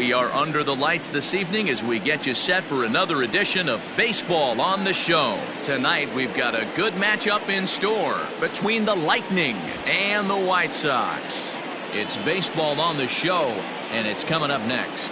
We are under the lights this evening as we get you set for another edition of Baseball on the Show. Tonight we've got a good matchup in store between the Lightning and the White Sox. It's Baseball on the Show, and it's coming up next.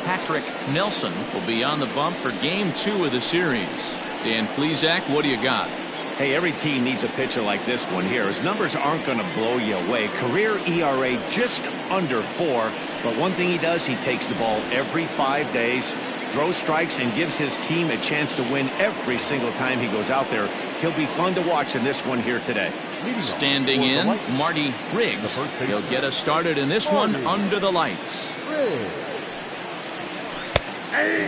Patrick Nelson will be on the bump for Game 2 of the series. Dan Plesac, what do you got? Hey, every team needs a pitcher like this one here. His numbers aren't going to blow you away. Career ERA just under 4. But one thing he does, he takes the ball every 5 days, throws strikes, and gives his team a chance to win every single time he goes out there. He'll be fun to watch in this one here today. Standing in, Marty Riggs. He'll get us started in this one under the lights.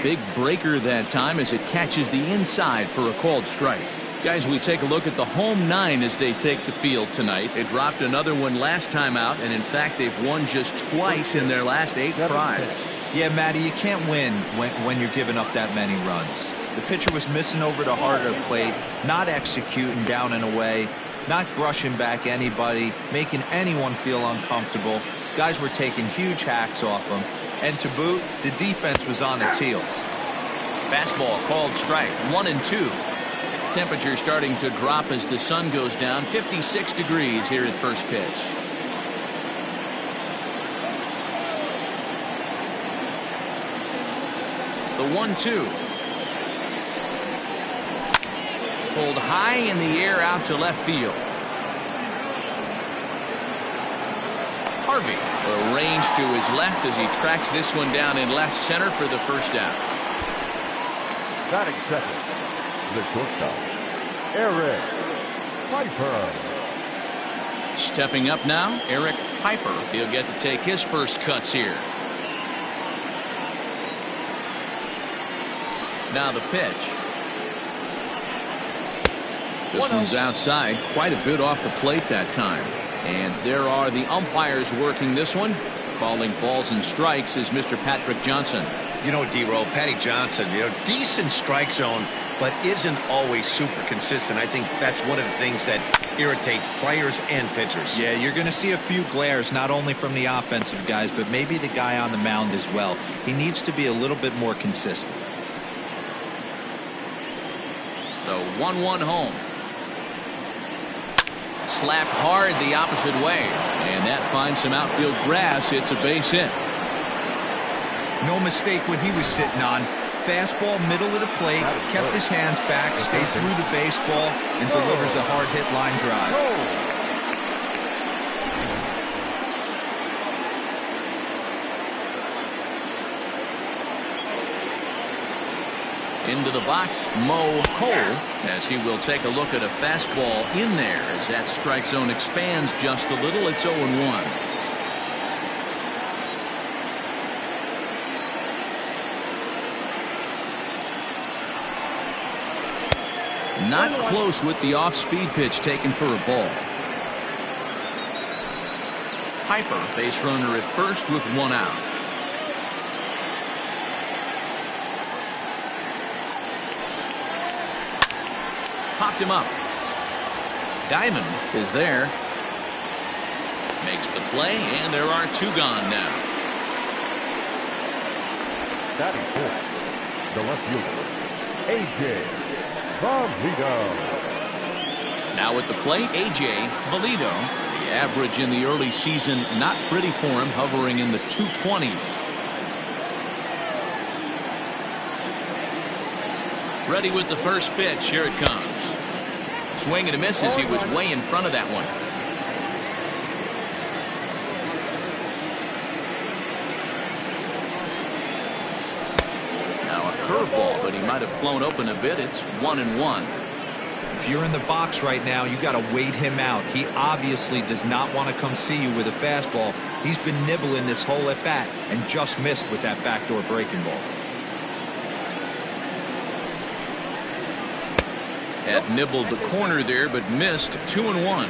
Big breaker that time as it catches the inside for a called strike. Guys, we take a look at the home 9 as they take the field tonight. They dropped another one last time out, and in fact they've won just twice in their last 8 tries. Yeah, Matty, you can't win when you're giving up that many runs. The pitcher was missing over the heart of the plate, not executing down and away, not brushing back anybody, making anyone feel uncomfortable. Guys were taking huge hacks off him. And to boot, the defense was on its heels. Fastball called strike, 1-2. Temperature starting to drop as the sun goes down, 56 degrees here at first pitch. The 1-2. Pulled high in the air out to left field. Harvey arranged to his left as he tracks this one down in left center for the first out. Batting second, the shortstop, Eric Piper. Stepping up now, Eric Piper. He'll get to take his first cuts here. Now the pitch. This one's outside, quite a bit off the plate that time. And there are the umpires working this one. Calling balls and strikes is Mr. Patrick Johnson. You know, D-Roll, Patty Johnson, decent strike zone, but isn't always super consistent. I think that's one of the things that irritates players and pitchers. Yeah, you're going to see a few glares, not only from the offensive guys, but maybe the guy on the mound as well. He needs to be a little bit more consistent. The 1-1 home. Slapped hard the opposite way, and that finds some outfield grass. It's a base hit. No mistake what he was sitting on. Fastball, middle of the plate, kept his hands back, stayed through the baseball, and delivers a hard hit line drive. Into the box, Mo Cole, as he will take a look at a fastball in there as that strike zone expands just a little. It's 0-1. Not close with the off-speed pitch taken for a ball. Piper, base runner at first with 1 out. Popped him up. Diamond is there. Makes the play, and there are 2 gone now. Batting fourth, the left fielder, A.J. Valido. Now at the plate, A.J. Valido. The average in the early season not pretty for him, hovering in the 220s. Ready with the first pitch. Here it comes. Swing and a miss as he was way in front of that one. Now a curveball, but he might have flown open a bit. It's 1-1. If you're in the box right now, you got to wait him out. He obviously does not want to come see you with a fastball. He's been nibbling this whole at bat and just missed with that backdoor breaking ball. Had nibbled the corner there, but missed. 2-1.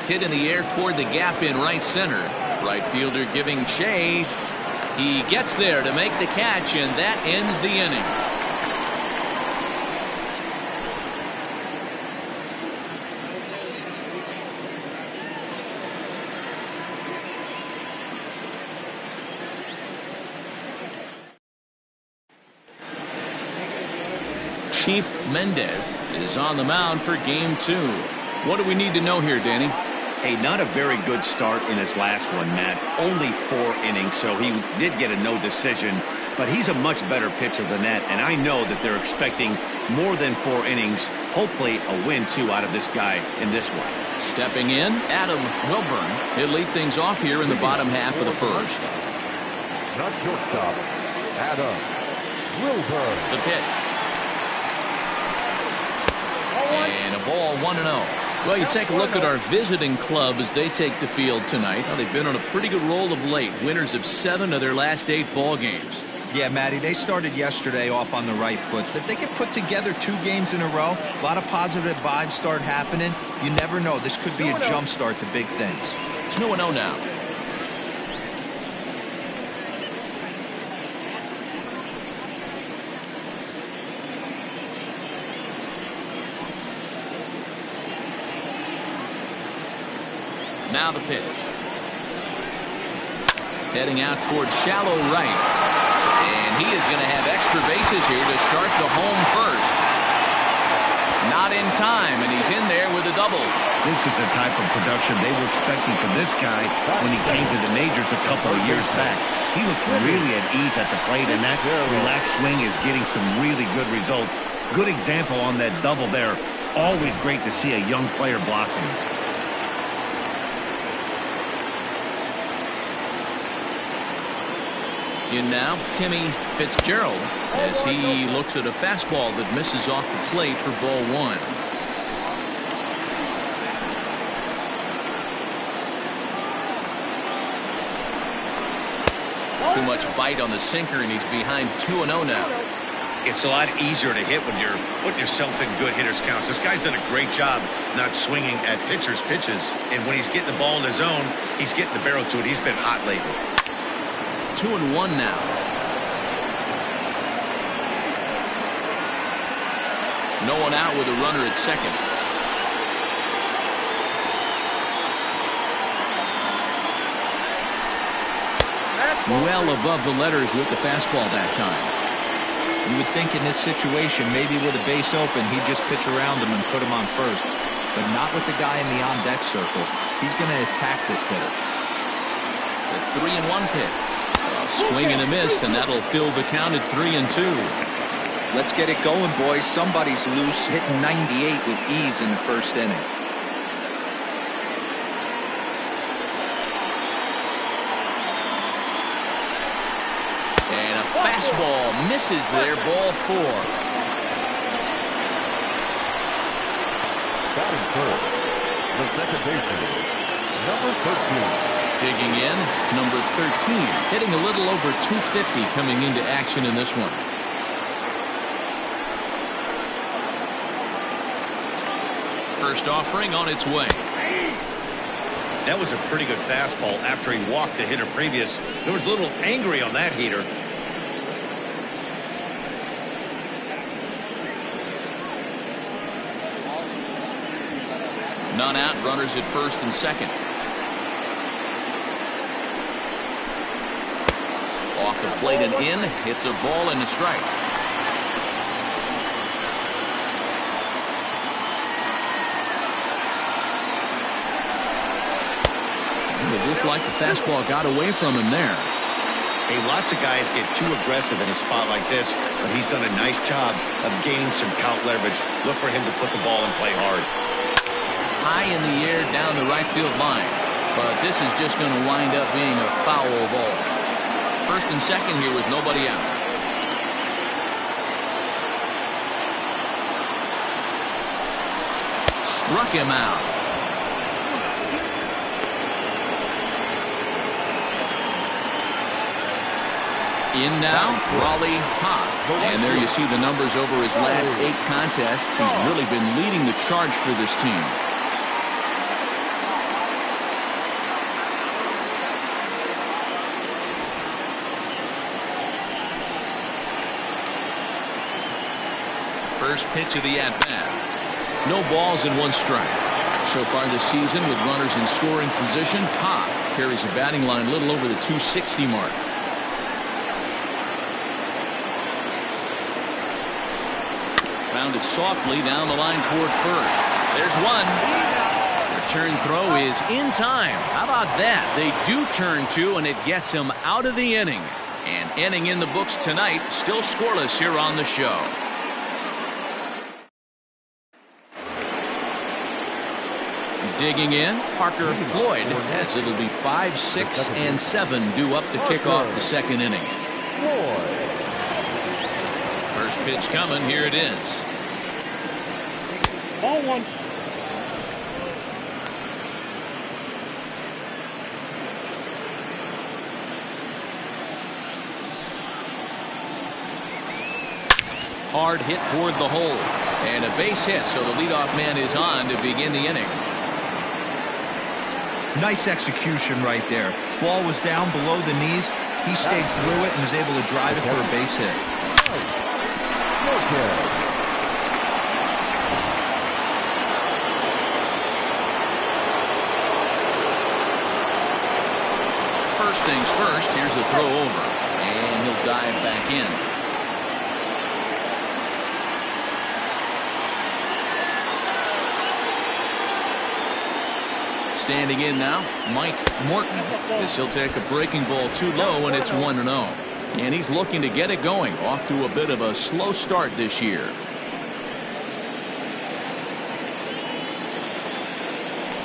Hit in the air toward the gap in right center. Right fielder giving chase. He gets there to make the catch, and that ends the inning. Chief Mendez is on the mound for game 2. What do we need to know here, Danny? Hey, not a very good start in his last one, Matt. Only 4 innings, so he did get a no decision. But he's a much better pitcher than that, and I know that they're expecting more than 4 innings. Hopefully a win, too, out of this guy in this one. Stepping in, Adam Wilburn. He'll lead things off here in the bottom half of the first. Not shortstop, Adam Wilburn. The pitch. And a ball 1-0. Well, you take a look at our visiting club as they take the field tonight. Well, they've been on a pretty good roll of late. Winners of 7 of their last 8 ball games. Yeah, Matty, they started yesterday off on the right foot. If they can put together 2 games in a row, a lot of positive vibes start happening. You never know. This could be a jump start to big things. 2-0 now. Now the pitch. Heading out towards shallow right. And he is going to have extra bases here to start the home first. Not in time, and he's in there with a double. This is the type of production they were expecting from this guy when he came to the majors a couple of years back. He looks really at ease at the plate, and that relaxed swing is getting some really good results. Good example on that double there. Always great to see a young player blossom. In now, Timmy Fitzgerald, as he looks at a fastball that misses off the plate for ball 1. Too much bite on the sinker, and he's behind 2-0 now. It's a lot easier to hit when you're putting yourself in good hitters' counts. This guy's done a great job not swinging at pitchers' pitches, and when he's getting the ball in his zone, he's getting the barrel to it. He's been hot lately. 2-1 now. No one out with a runner at second. Well above the letters with the fastball that time. You would think in this situation, maybe with a base open, he'd just pitch around him and put him on first. But not with the guy in the on-deck circle. He's going to attack this hitter. The 3-1 pitch. Swing and a miss, and that'll fill the count at 3-2. Let's get it going, boys. Somebody's loose, hitting 98 with ease in the first inning. And a fastball misses there, ball 4. Batting first, the second baseman, number 13. Digging in, number 13, hitting a little over 250 coming into action in this one. First offering on its way. That was a pretty good fastball after he walked the hitter previous. There was a little angry on that heater. None out, runners at first and second. Off the plate and in, hits a ball and a strike. It looked like the fastball got away from him there. Hey, lots of guys get too aggressive in a spot like this, but he's done a nice job of gaining some count leverage. Look for him to put the ball and play hard. High in the air down the right field line, but this is just going to wind up being a foul ball. First and second here with nobody out. Struck him out. In now, Raleigh Toth. And there you see the numbers over his last 8 contests. He's really been leading the charge for this team. First pitch of the at-bat. No balls and 1 strike. So far this season with runners in scoring position, Pop carries a batting line a little over the 260 mark. Rounded softly down the line toward first. There's one. Return throw is in time. How about that? They do turn 2, and it gets him out of the inning. An inning in the books tonight, still scoreless here on the show. Digging in, Parker Floyd, as it'll be 5, 6, and 7 due up to kick off the second inning. First pitch coming, here it is. Ball 1. Hard hit toward the hole. And a base hit, so the leadoff man is on to begin the inning. Nice execution right there. Ball was down below the knees. He stayed through it and was able to drive it for a base hit. First things first, here's a throw over. And he'll dive back in. Standing in now, Mike Morton, as he'll take a breaking ball too low, and it's 1-0. And he's looking to get it going, off to a bit of a slow start this year.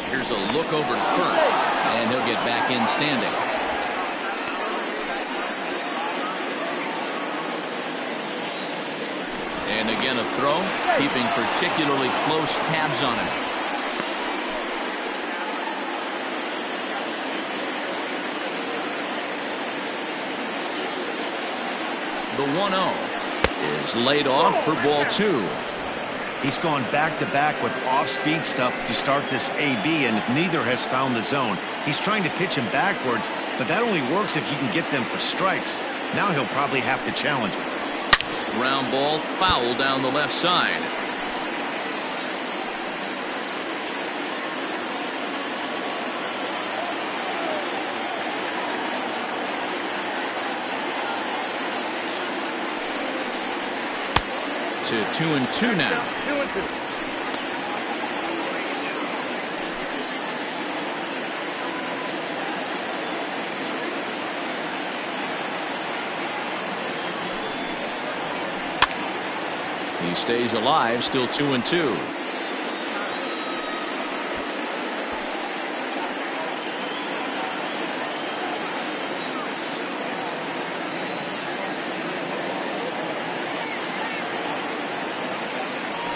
Here's a look over to first, and he'll get back in standing. And again a throw, keeping particularly close tabs on him. The 1-0 is laid off for ball 2. He's gone back-to-back with off-speed stuff to start this AB, and neither has found the zone. He's trying to pitch him backwards, but that only works if you can get them for strikes. Now he'll probably have to challenge him. Ground ball foul down the left side. To 2-2 now. 2-2. He stays alive, still 2-2.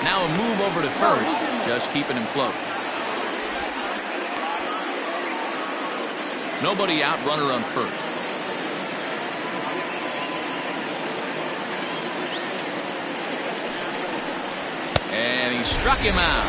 Now a move over to first, just keeping him close. Nobody out, runner on first. And he struck him out.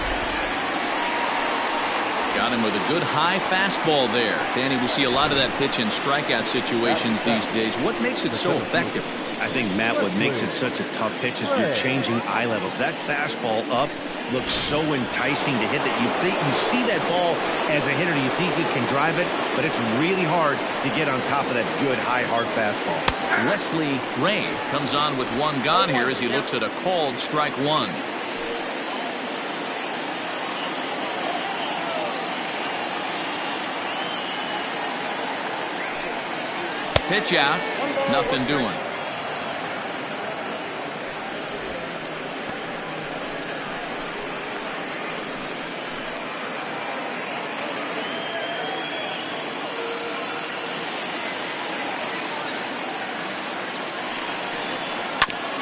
Got him with a good high fastball there. Danny, we see a lot of that pitch in strikeout situations these days. What makes it so effective? I think, Matt, what makes it such a tough pitch is you're changing eye levels. That fastball up looks so enticing to hit that you see that ball as a hitter, you think you can drive it, but it's really hard to get on top of that good high hard fastball. Wesley Ray comes on with 1 gone here as he looks at a called strike 1. Pitch out, nothing doing.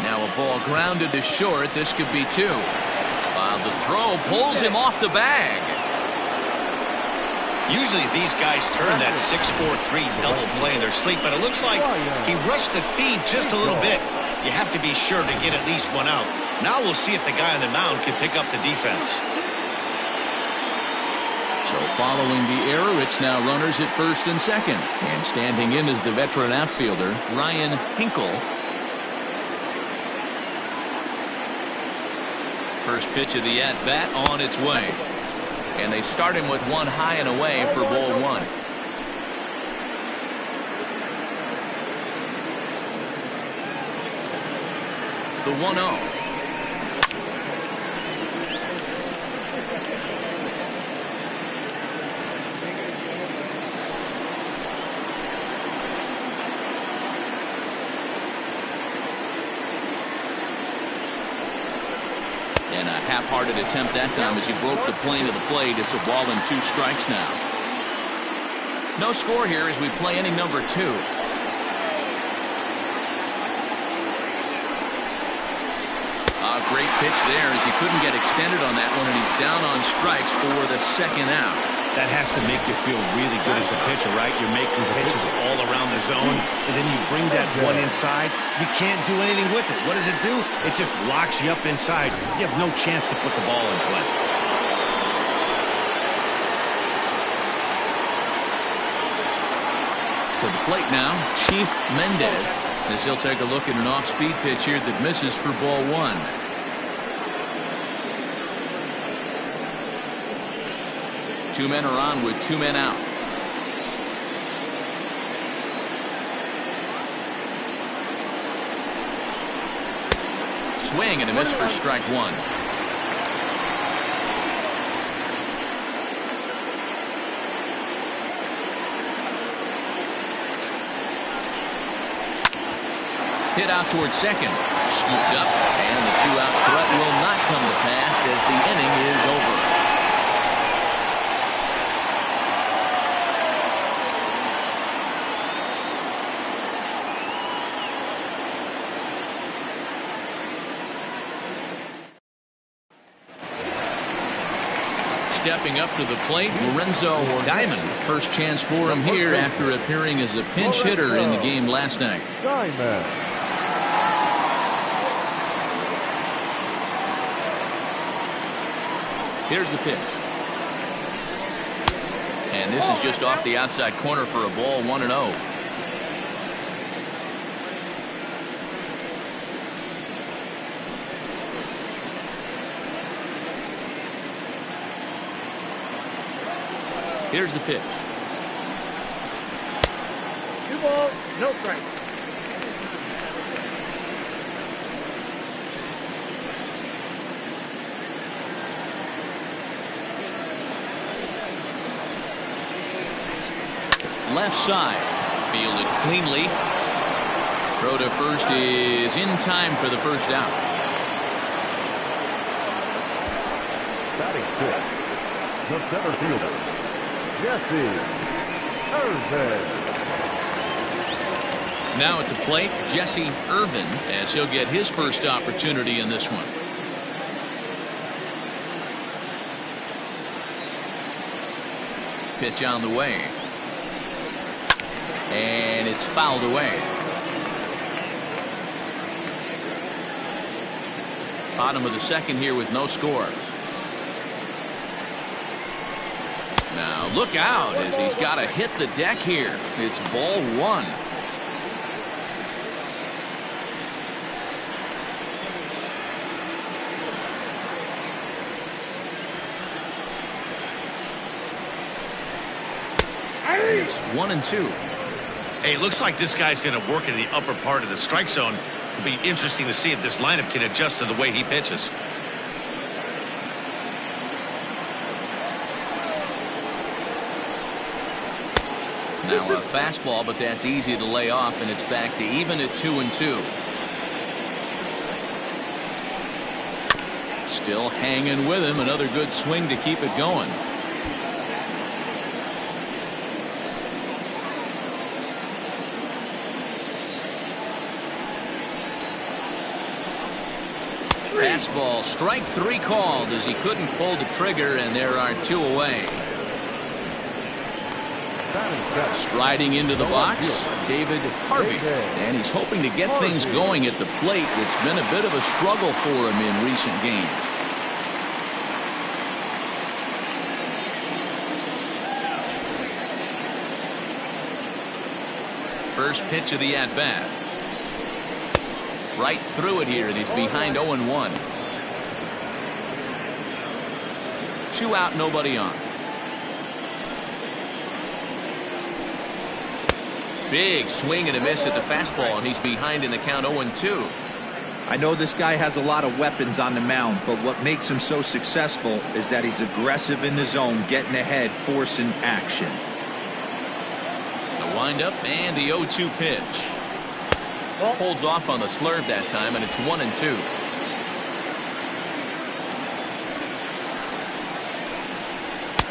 Now a ball grounded to short. This could be 2. The throw pulls him off the bag. Usually these guys turn that 6-4-3 double play in their sleep, but it looks like he rushed the feed just a little bit. You have to be sure to get at least 1 out. Now we'll see if the guy on the mound can pick up the defense. So following the error, it's now runners at first and second. And standing in is the veteran outfielder, Ryan Hinkle. First pitch of the at-bat on its way. And they start him with one high and away for ball one. The 1-0. And a half-hearted attempt that time as he broke the plane of the plate. It's a ball and 2 strikes now. No score here as we play inning number 2. A great pitch there as he couldn't get extended on that one, and he's down on strikes for the second out. That has to make you feel really good as a pitcher, right? You're making pitches all around the zone, and then you bring that one inside. You can't do anything with it. What does it do? It just locks you up inside. You have no chance to put the ball in play. To the plate now, Chief Mendez, as he'll take a look at an off-speed pitch here that misses for ball 1. Two men are on with 2 men out. Swing and a miss for strike 1. Hit out towards second. Scooped up, and the 2-out threat will not come to pass as the inning is over. Stepping up to the plate, Lorenzo Diamond. First chance for him here after appearing as a pinch hitter in the game last night. Diamond. Here's the pitch. And this is just off the outside corner for a ball, 1-0. Here's the pitch. 2 balls, no strikes. Left side. Fielded cleanly. Throw to first is in time for the first out. Batting 6. The center fielder, Jesse Irvin. Now at the plate, Jesse Irvin, as he'll get his first opportunity in this one. Pitch on the way. And it's fouled away. Bottom of the second here with no score. Now look out as he's got to hit the deck here. It's ball 1. It's 1-2. Hey, it looks like this guy's going to work in the upper part of the strike zone. It'll be interesting to see if this lineup can adjust to the way he pitches. Now a fastball, but that's easy to lay off, and it's back to even at 2-2. Still hanging with him. Another good swing to keep it going. Fastball, strike 3 called as he couldn't pull the trigger, and there are 2 away. Striding into the box, David Harvey, and he's hoping to get things going at the plate. It's been a bit of a struggle for him in recent games. First pitch of the at-bat. Right through it here, and he's behind 0-1. 2 out, nobody on. Big swing and a miss at the fastball, and he's behind in the count 0-2. I know this guy has a lot of weapons on the mound, but what makes him so successful is that he's aggressive in the zone, getting ahead, forcing action. The windup and the 0-2 pitch. Holds off on the slurve that time, and it's 1-2.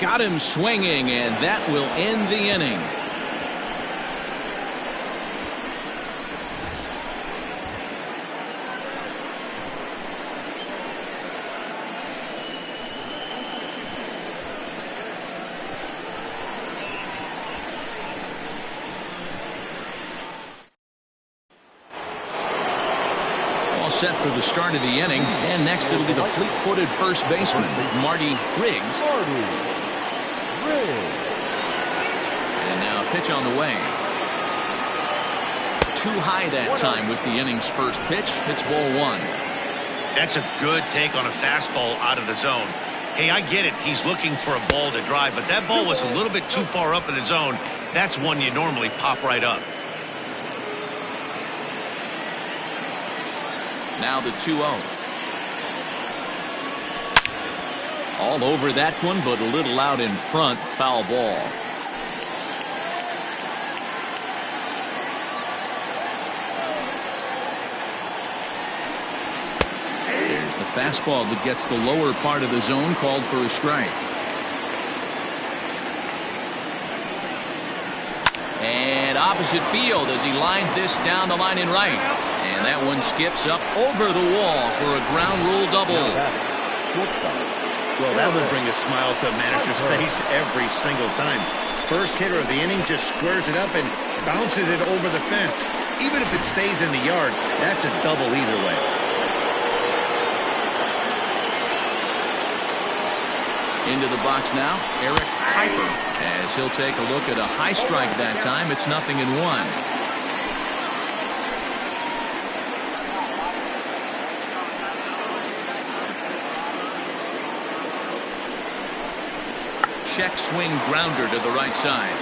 Got him swinging, and that will end the inning. Set for the start of the inning, and next it'll be the fleet-footed first baseman, Marty Riggs. And now a pitch on the way. Too high that time with the inning's first pitch. It's ball 1. That's a good take on a fastball out of the zone. Hey, I get it. He's looking for a ball to drive, but that ball was a little bit too far up in the zone. That's one you normally pop right up. Now the 2-0. All over that one, but a little out in front. Foul ball. There's the fastball that gets the lower part of the zone, called for a strike. And opposite field as he lines this down the line in right. And that one skips up over the wall for a ground rule double. Well, that would bring a smile to a manager's face every single time. First hitter of the inning just squares it up and bounces it over the fence. Even if it stays in the yard, that's a double either way. Into the box now, Eric Piper, as he'll take a look at a high strike that time. It's 0-1. Check swing grounder to the right side.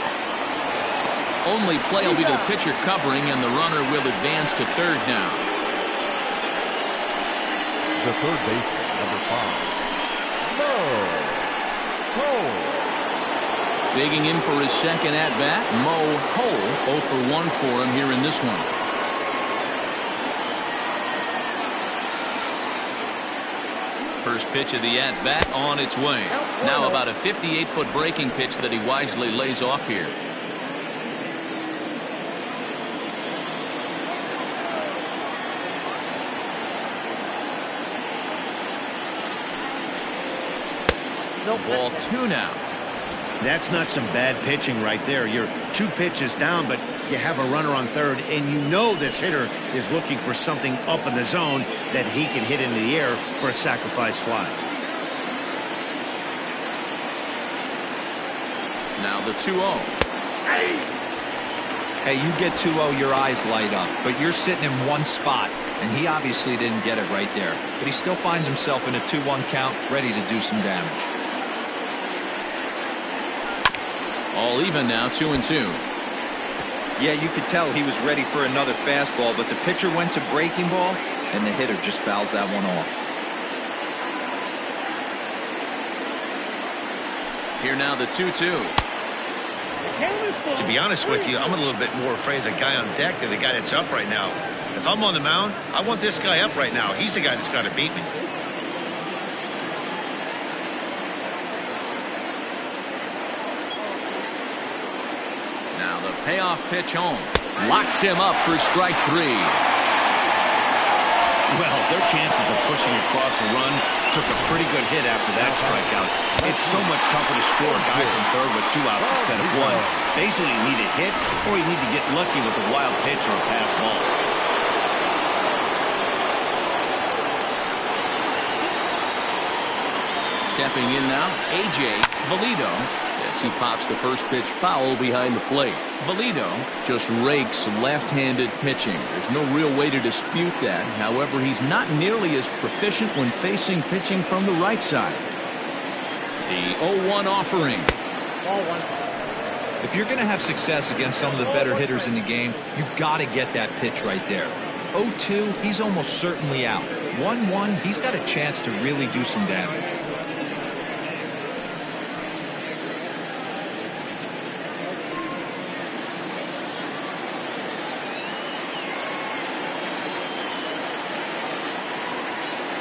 Only play will be to the pitcher covering, and the runner will advance to third now. The third baseman, number 5, Cole. Digging in for his second at-bat, Mo Cole. 0 for 1 for him here in this one. First pitch of the at-bat on its way. Now about a 58-foot breaking pitch that he wisely lays off here. Ball 2 now. That's not some bad pitching right there. You're 2 pitches down, but you have a runner on third, and you know this hitter is looking for something up in the zone that he can hit into the air for a sacrifice fly. Now the 2-0. Hey, you get 2-0, your eyes light up, but you're sitting in one spot, and he obviously didn't get it right there. But he still finds himself in a 2-1 count, ready to do some damage. All even now, 2-2. Yeah, you could tell he was ready for another fastball, but the pitcher went to breaking ball, and the hitter just fouls that one off. Here now the 2-2. To be honest with you, I'm a little bit more afraid of the guy on deck than the guy that's up right now. If I'm on the mound, I want this guy up right now. He's the guy that's got to beat me. Now the payoff pitch home. Locks him up for strike 3. Well, their chances of pushing across the run took a pretty good hit after that strikeout. It's so much tougher to score a guy from third with 2 outs instead of 1. Basically, you need a hit, or you need to get lucky with a wild pitch or a pass ball. Stepping in now, A.J. Valido. As he pops the first pitch foul behind the plate. Valido just rakes left-handed pitching. There's no real way to dispute that. However, he's not nearly as proficient when facing pitching from the right side. The 0-1 offering. Ball one. If you're going to have success against some of the better hitters in the game, you got to get that pitch right there. 0-2, he's almost certainly out. 1-1, he's got a chance to really do some damage.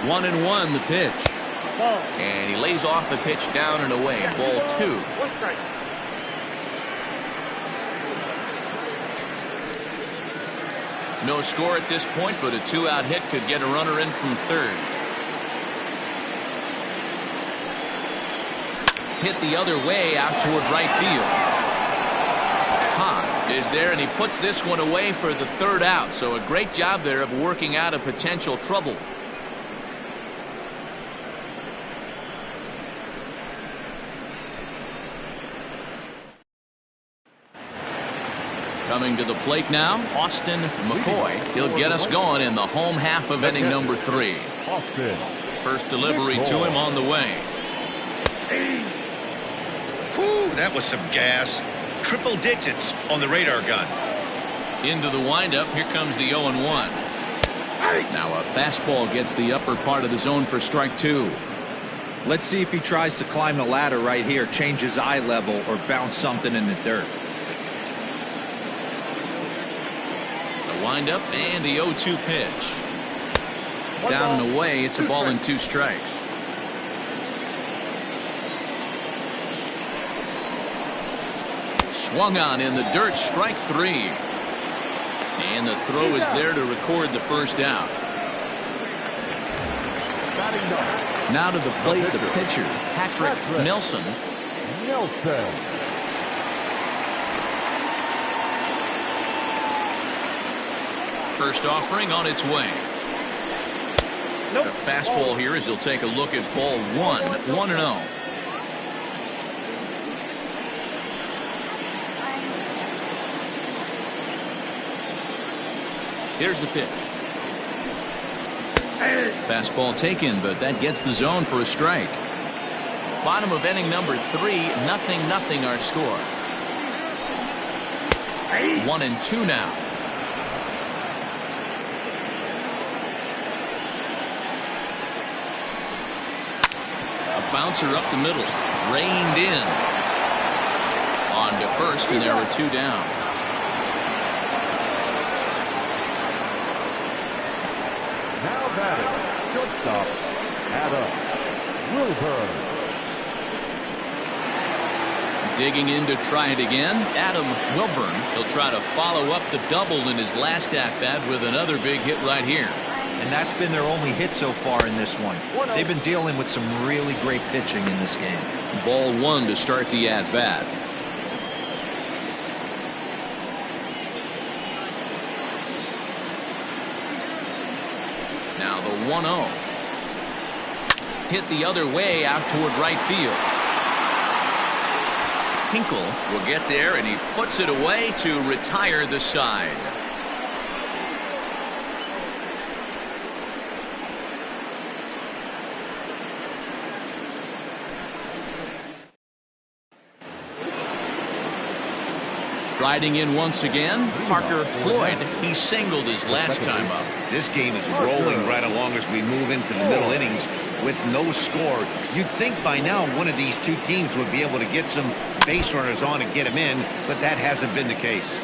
One and one, the pitch. Ball. And he lays off the pitch down and away. Ball two. One strike. No score at this point, but a two-out hit could get a runner in from third. Hit the other way out toward right field. Todd is there, and he puts this one away for the third out. So a great job there of working out a potential trouble. Coming to the plate now, Austin McCoy. He'll get us going in the home half of inning number 3. Austin. First delivery to him on the way. Whew, that was some gas. Triple digits on the radar gun. Into the windup. Here comes the 0-1. Now a fastball gets the upper part of the zone for strike 2. Let's see if he tries to climb the ladder right here, change his eye level, or bounce something in the dirt. Windup and the 0-2 pitch. Down and away. It's a ball and 2 strikes. Swung on in the dirt. Strike 3. And the throw is there to record the first out. Now to the plate, the pitcher, Patrick Nelson. First offering on its way. Nope. A fastball here as he'll take a look at ball 1. 1-0. Here's the pitch. Fastball taken, but that gets the zone for a strike. Bottom of inning number 3, 0-0 our score. 1-2 now. Bouncer up the middle, reined in. On to first, and there were 2 down. Now batting, shortstop, Adam Wilburn. Digging in to try it again, Adam Wilburn. He'll try to follow up the double in his last at-bat with another big hit right here. And that's been their only hit so far in this one. They've been dealing with some really great pitching in this game. Ball 1 to start the at-bat. Now the 1-0. Hit the other way out toward right field. Hinkle will get there, and he puts it away to retire the side. Riding in once again, Parker Floyd. He singled his last time up. This game is rolling right along as we move into the middle innings with no score. You'd think by now one of these two teams would be able to get some base runners on and get them in, but that hasn't been the case.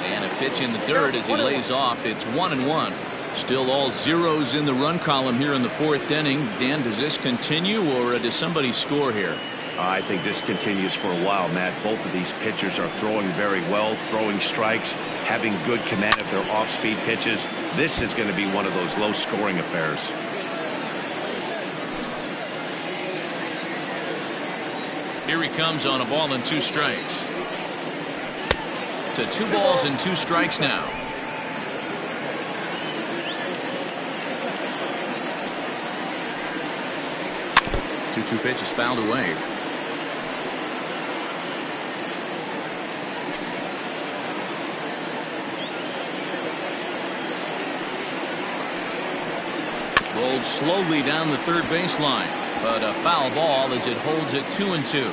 And a pitch in the dirt as he lays off. It's 1-1. Still all zeros in the run column here in the 4th inning. Dan, does this continue, or does somebody score here? I think this continues for a while, Matt. Both of these pitchers are throwing very well, throwing strikes, having good command of their off-speed pitches. This is going to be one of those low-scoring affairs. Here he comes on a ball and 2 strikes. To 2 balls and 2 strikes now. 2-2 pitch is fouled away. rolled slowly down the third baseline, but a foul ball as it holds it 2-2.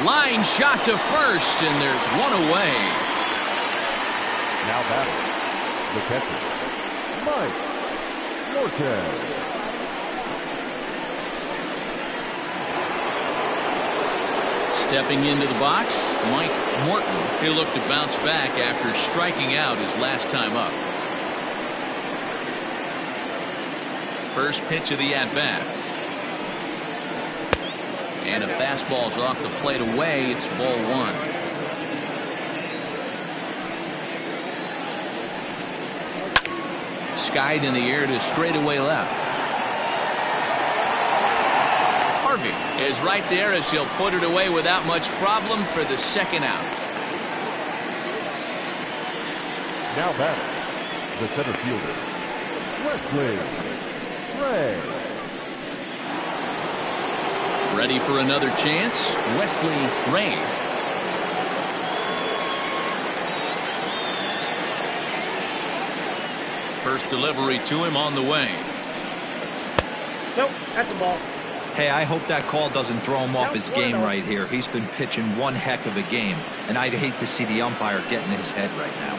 Line shot to first, and there's one away. Now batting, the catcher, Mike Morton. Stepping into the box, Mike Morton. He'll look to bounce back after striking out his last time up. First pitch of the at-bat. And a fastball's off the plate away. It's ball one. Skied in the air to straightaway left. Harvey is right there as he'll put it away without much problem for the second out. Now batting, the center fielder, Wesley Ray. Ready for another chance, Wesley Ray. First delivery to him on the way. Nope, that's the ball. Hey, I hope that call doesn't throw him off his game right here. He's been pitching one heck of a game, and I'd hate to see the umpire get in his head right now.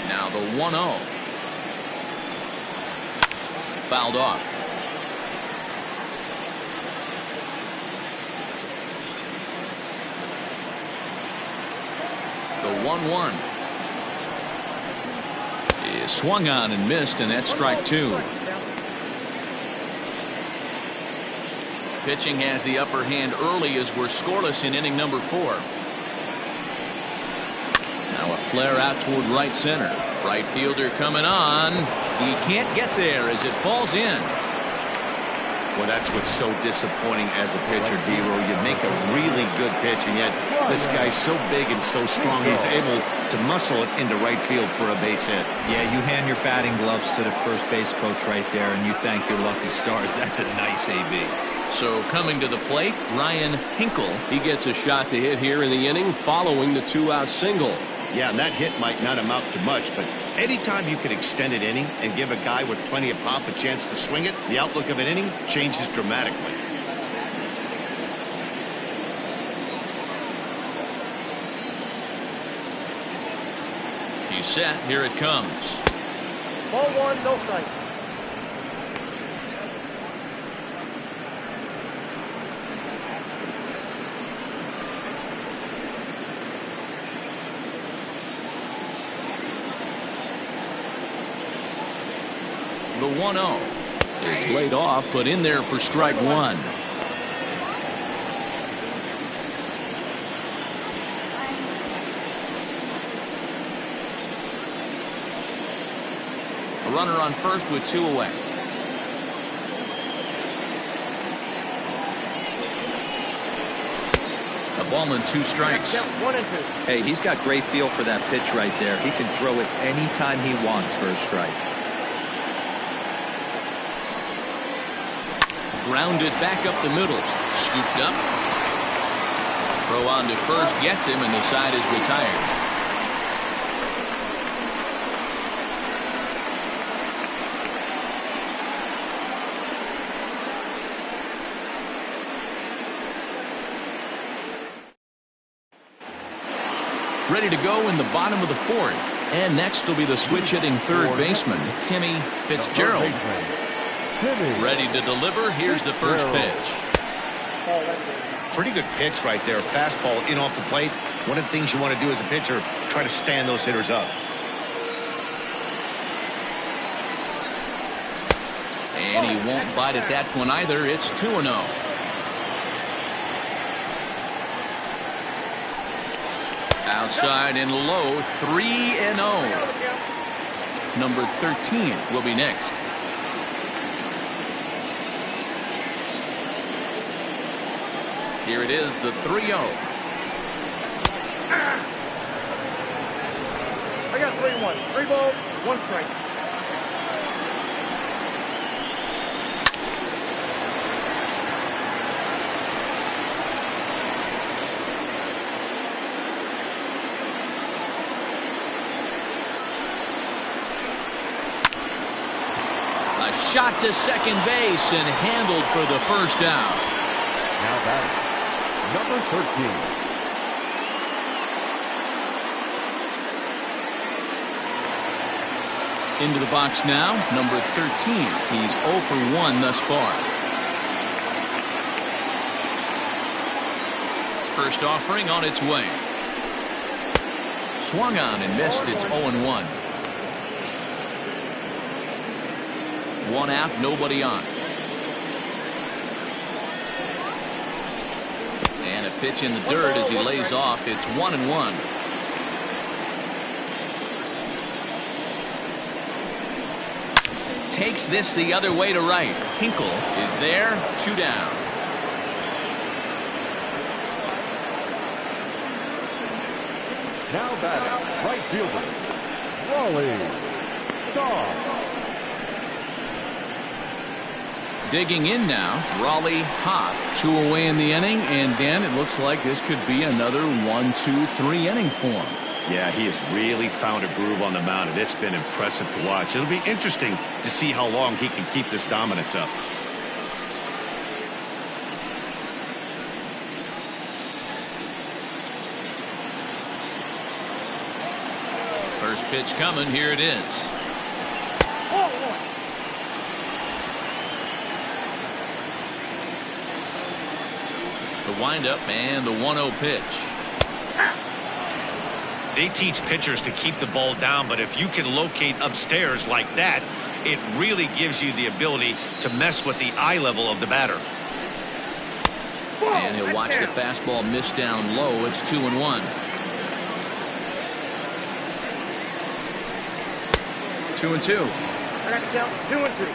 Now the 1-0. Fouled off. The 1-1 is swung on and missed, and that's strike two. Pitching has the upper hand early as we're scoreless in inning number 4. Now a flare out toward right center. Right fielder coming on. He can't get there as it falls in. Well, that's what's so disappointing as a pitcher, D-Row. You make a really good pitch, and yet this guy's so big and so strong, he's able to muscle it into right field for a base hit. Yeah, you hand your batting gloves to the first base coach right there, and you thank your lucky stars. That's a nice AB. So coming to the plate, Ryan Hinkle. He gets a shot to hit here in the inning following the 2-out single. Yeah, and that hit might not amount to much, but anytime you can extend an inning and give a guy with plenty of pop a chance to swing it, the outlook of an inning changes dramatically. He's set. Here it comes. Ball one, no strike. The 1-0 is laid off, but in there for strike one. A runner on first with 2 away. A ball and 2 strikes. 1 and 2. Hey, he's got great feel for that pitch right there. He can throw it anytime he wants for a strike. Grounded back up the middle. Scooped up. Throw on to first gets him, and the side is retired. Ready to go in the bottom of the 4th. And next will be the switch hitting third baseman, Timmy Fitzgerald. Ready to deliver. Here's the first pitch. Pretty good pitch right there. Fastball in off the plate. One of the things you want to do as a pitcher, try to stand those hitters up. And he won't bite at that one either. It's 2-0. Outside and low, 3-0. Number 13 will be next. Here it is, the 3-0. I got 3-1. 3 balls, 1 strike. Shot to second base and handled for the first out. Now batting, number 13. Into the box now, number 13. He's 0 for 1 thus far. First offering on its way. Swung on and missed. It's 0-1. One out, nobody on. And a pitch in the dirt as he lays off. It's 1-1. Takes this the other way to right. Hinkle is there. 2 down. Now batting, right fielder, Raleigh Starr. Digging in now, Raleigh Toth. 2 away in the inning, and Dan, it looks like this could be another 1-2-3 inning for him. Yeah, he has really found a groove on the mound, and it's been impressive to watch. It'll be interesting to see how long he can keep this dominance up. First pitch coming. Here it is. The windup and the 1-0 pitch. They teach pitchers to keep the ball down, but if you can locate upstairs like that, it really gives you the ability to mess with the eye level of the batter. And he'll watch the fastball miss down low. It's 2-1. 2-2. I got to count 2-2.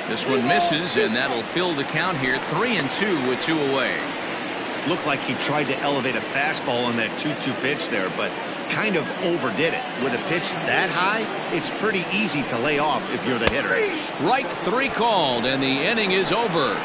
This one misses, and that'll fill the count here. 3-2 with 2 away. Looked like he tried to elevate a fastball on that 2-2 pitch there, but kind of overdid it. With a pitch that high, it's pretty easy to lay off if you're the hitter. Strike 3 called, and the inning is over.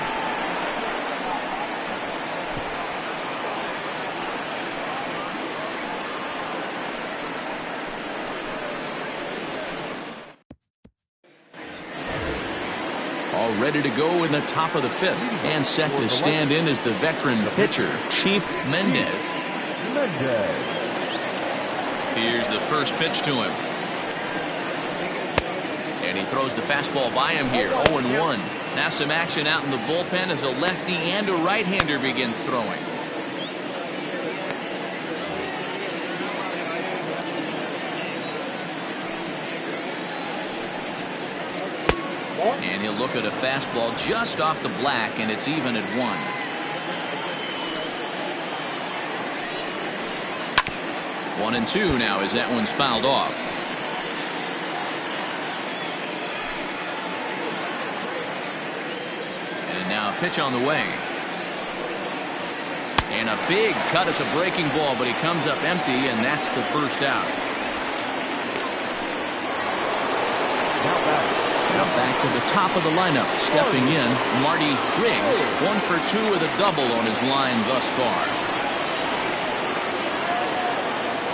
All ready to go in the top of the 5th, and set to stand in as the veteran pitcher, Chief Mendez. Here's the first pitch to him. And he throws the fastball by him here. 0-1. Now some action out in the bullpen as a lefty and a right-hander begin throwing. And he'll look at a fastball just off the black, and it's even at 1. One and 2 now as that one's fouled off. And now a pitch on the way. And a big cut at the breaking ball, but he comes up empty, and that's the first out. Now back to the top of the lineup. Stepping in, Marty Riggs. 1 for 2 with a double on his line thus far.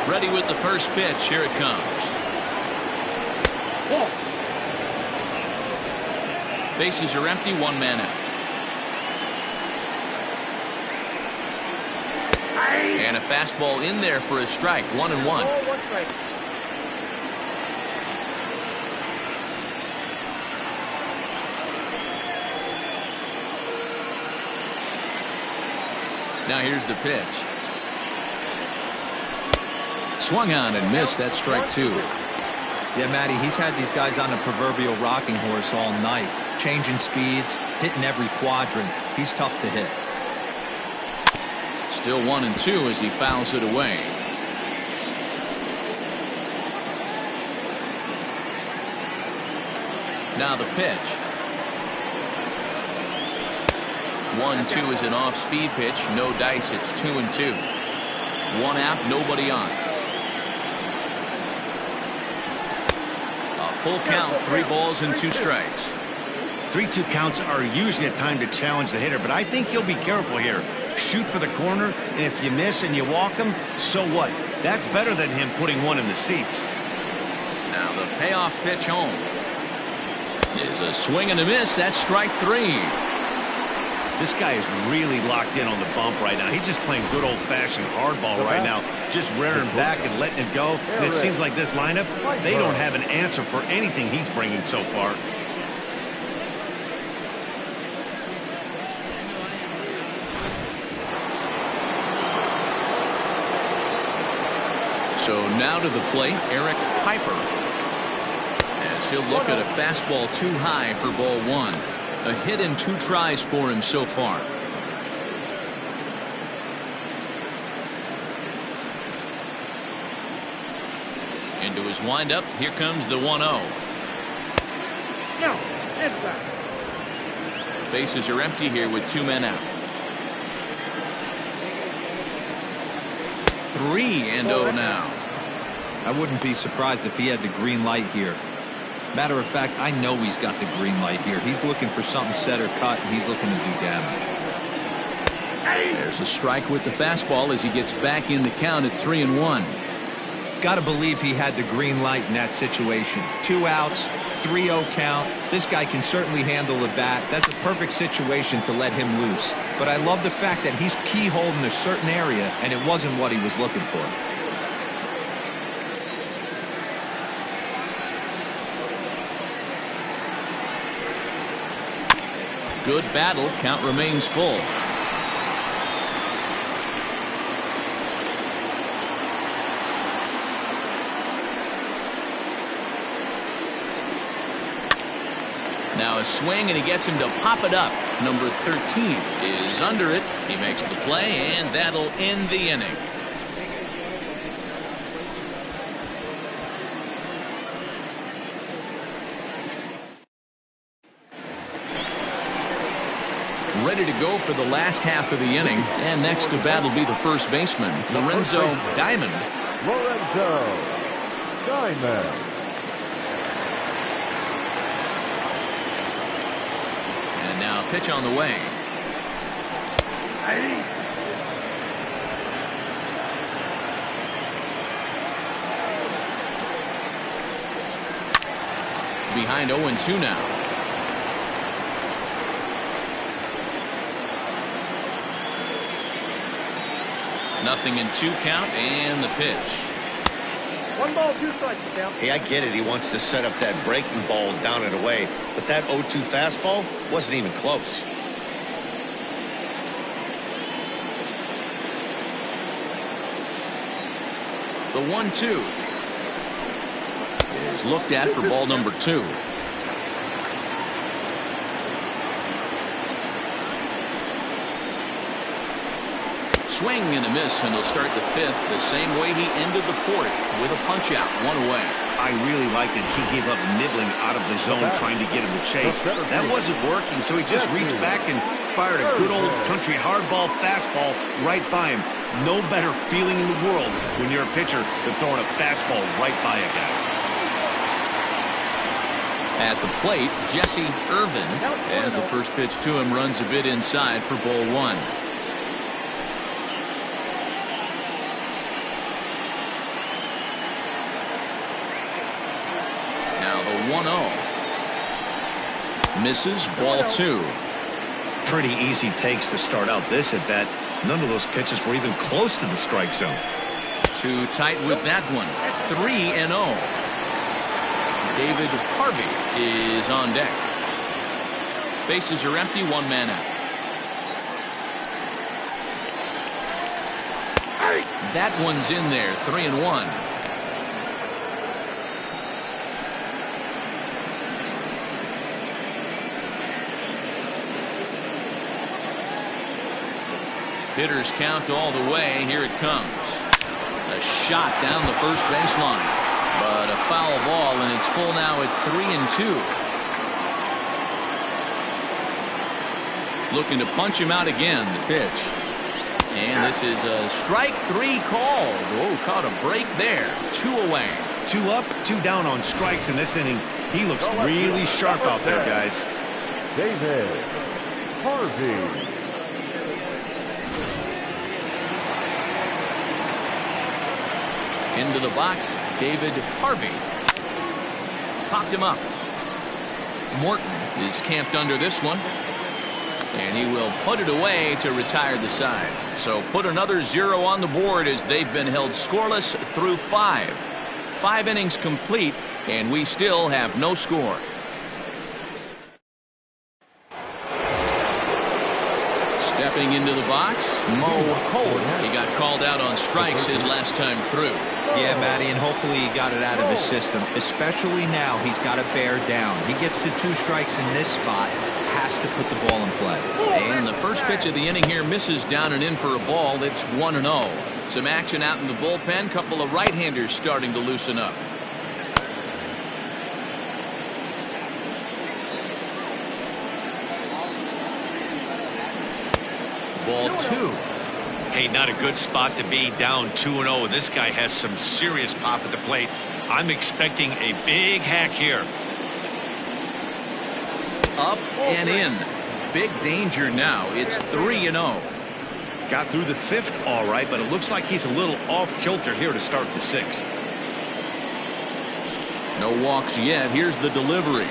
Ready with the first pitch. Here it comes. Bases are empty. 1 man out. And a fastball in there for a strike. 1-1. Now here's the pitch. Swung on and missed. That's strike 2. Yeah, Matty, he's had these guys on a proverbial rocking horse all night. Changing speeds, hitting every quadrant. He's tough to hit. Still 1-2 as he fouls it away. Now the pitch. 1-2 is an off-speed pitch. No dice. It's 2-2. 1 out, nobody on. A full count, 3 balls and 2 strikes. 3-2 counts are usually a time to challenge the hitter, but I think he'll be careful here. Shoot for the corner, and if you miss and you walk him, so what? That's better than him putting one in the seats. Now the payoff pitch home is a swing and a miss. That's strike 3. This guy is really locked in on the bump right now. He's just playing good old-fashioned hardball right now, just rearing back and letting it go. And it seems like this lineup, they don't have an answer for anything he's bringing so far. So now to the plate, Eric Piper. As he'll look at a fastball too high for ball 1. A hit in 2 tries for him so far. Into his windup. Here comes the 1-0. No, inside. Bases are empty here with 2 men out. 3-0 now. I wouldn't be surprised if he had the green light here. Matter of fact, I know he's got the green light here. He's looking for something set or cut, and he's looking to do damage. There's a strike with the fastball as he gets back in the count at 3-1. Got to believe he had the green light in that situation. 2 outs, 3-0 count. This guy can certainly handle the bat. That's a perfect situation to let him loose. But I love the fact that he's keyholding a certain area, and it wasn't what he was looking for. Good battle. Count remains full. Now a swing, and he gets him to pop it up. Number 13 is under it. He makes the play, and that'll end the inning. Ready to go for the last half of the inning, and next to bat will be the first baseman, Lorenzo Diamond. Lorenzo Diamond. And now pitch on the way. Behind 0-2 now. Nothing in 2 count, and the pitch. 1 ball, 2 strikes, Miguel. Hey, I get it. He wants to set up that breaking ball down and away, but that 0-2 fastball wasn't even close. The 1-2 is looked at for ball number 2. Swing and a miss, and he'll start the 5th the same way he ended the 4th with a punch out, 1 away. I really liked it. He gave up nibbling out of the zone trying to get him to chase. That wasn't working, so he just reached back and fired a good old country hardball fastball right by him. No better feeling in the world when you're a pitcher than throwing a fastball right by a guy. At the plate, Jesse Irvin, as the first pitch to him runs a bit inside for ball 1. Now the 1-0. Misses, ball 2. Pretty easy takes to start out this at bat. None of those pitches were even close to the strike zone. Too tight with that one. 3-0. David Harvey is on deck. Bases are empty, 1 man out. That one's in there, 3-1. Hitters count all the way. Here it comes. A shot down the first baseline. But a foul ball, and it's full now at 3-2. Looking to punch him out again. The pitch. And this is a strike 3 called. Oh, caught a break there. 2 away. 2 up, 2 down on strikes in this inning. He looks really sharp out there, guys. David Harvey. Into the box, David Harvey. Popped him up. Morton is camped under this one. And he will put it away to retire the side. So put another 0 on the board as they've been held scoreless through 5. 5 innings complete, and we still have no score. Stepping into the box, Mo Cole. He got called out on strikes his last time through. Yeah, Matty, and hopefully he got it out of his system. Especially now, he's got to bear down. He gets the 2 strikes in this spot, has to put the ball in play. And the first pitch of the inning here misses down and in for a ball. It's 1-0. Some action out in the bullpen. Couple of right-handers starting to loosen up. Ball 2. Hey, not a good spot to be, down 2-0. This guy has some serious pop at the plate. I'm expecting a big hack here. Up and in. Big danger now. It's 3-0. Got through the 5th all right, but it looks like he's a little off kilter here to start the 6th. No walks yet. Here's the delivery.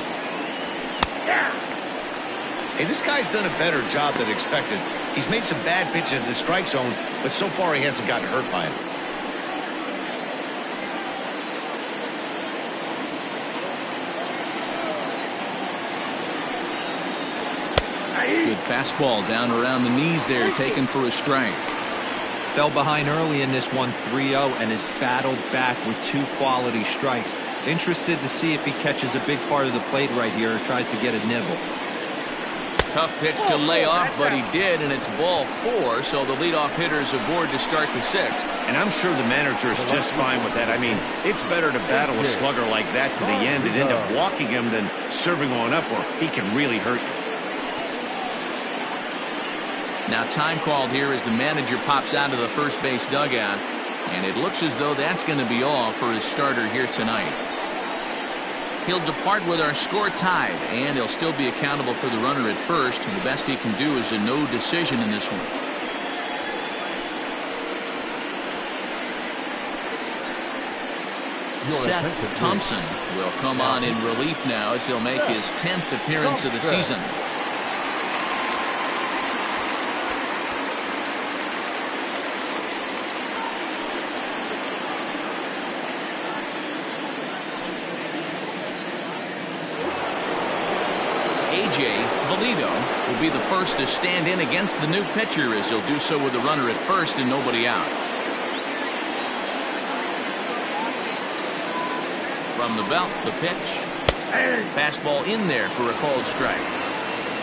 Hey, this guy's done a better job than expected. He's made some bad pitches in the strike zone, but so far he hasn't gotten hurt by it. Good fastball down around the knees there, taken for a strike. Fell behind early in this one 3-0 and has battled back with 2 quality strikes. Interested to see if he catches a big part of the plate right here or tries to get a nibble. Tough pitch to lay off, but he did, and it's ball 4, so the leadoff hitter is aboard to start the 6th. And I'm sure the manager is just fine with that. I mean, it's better to battle a slugger like that to the end and end up walking him than serving on up, or he can really hurt you. Now time called here as the manager pops out of the first base dugout, and it looks as though that's going to be all for his starter here tonight. He'll depart with our score tied, and he'll still be accountable for the runner at first. And the best he can do is a no decision in this one. Seth Thompson will come on in relief now as he'll make his 10th appearance of the season. Will be the first to stand in against the new pitcher as he'll do so with a runner at first and nobody out. From the belt, the pitch. Fastball in there for a called strike.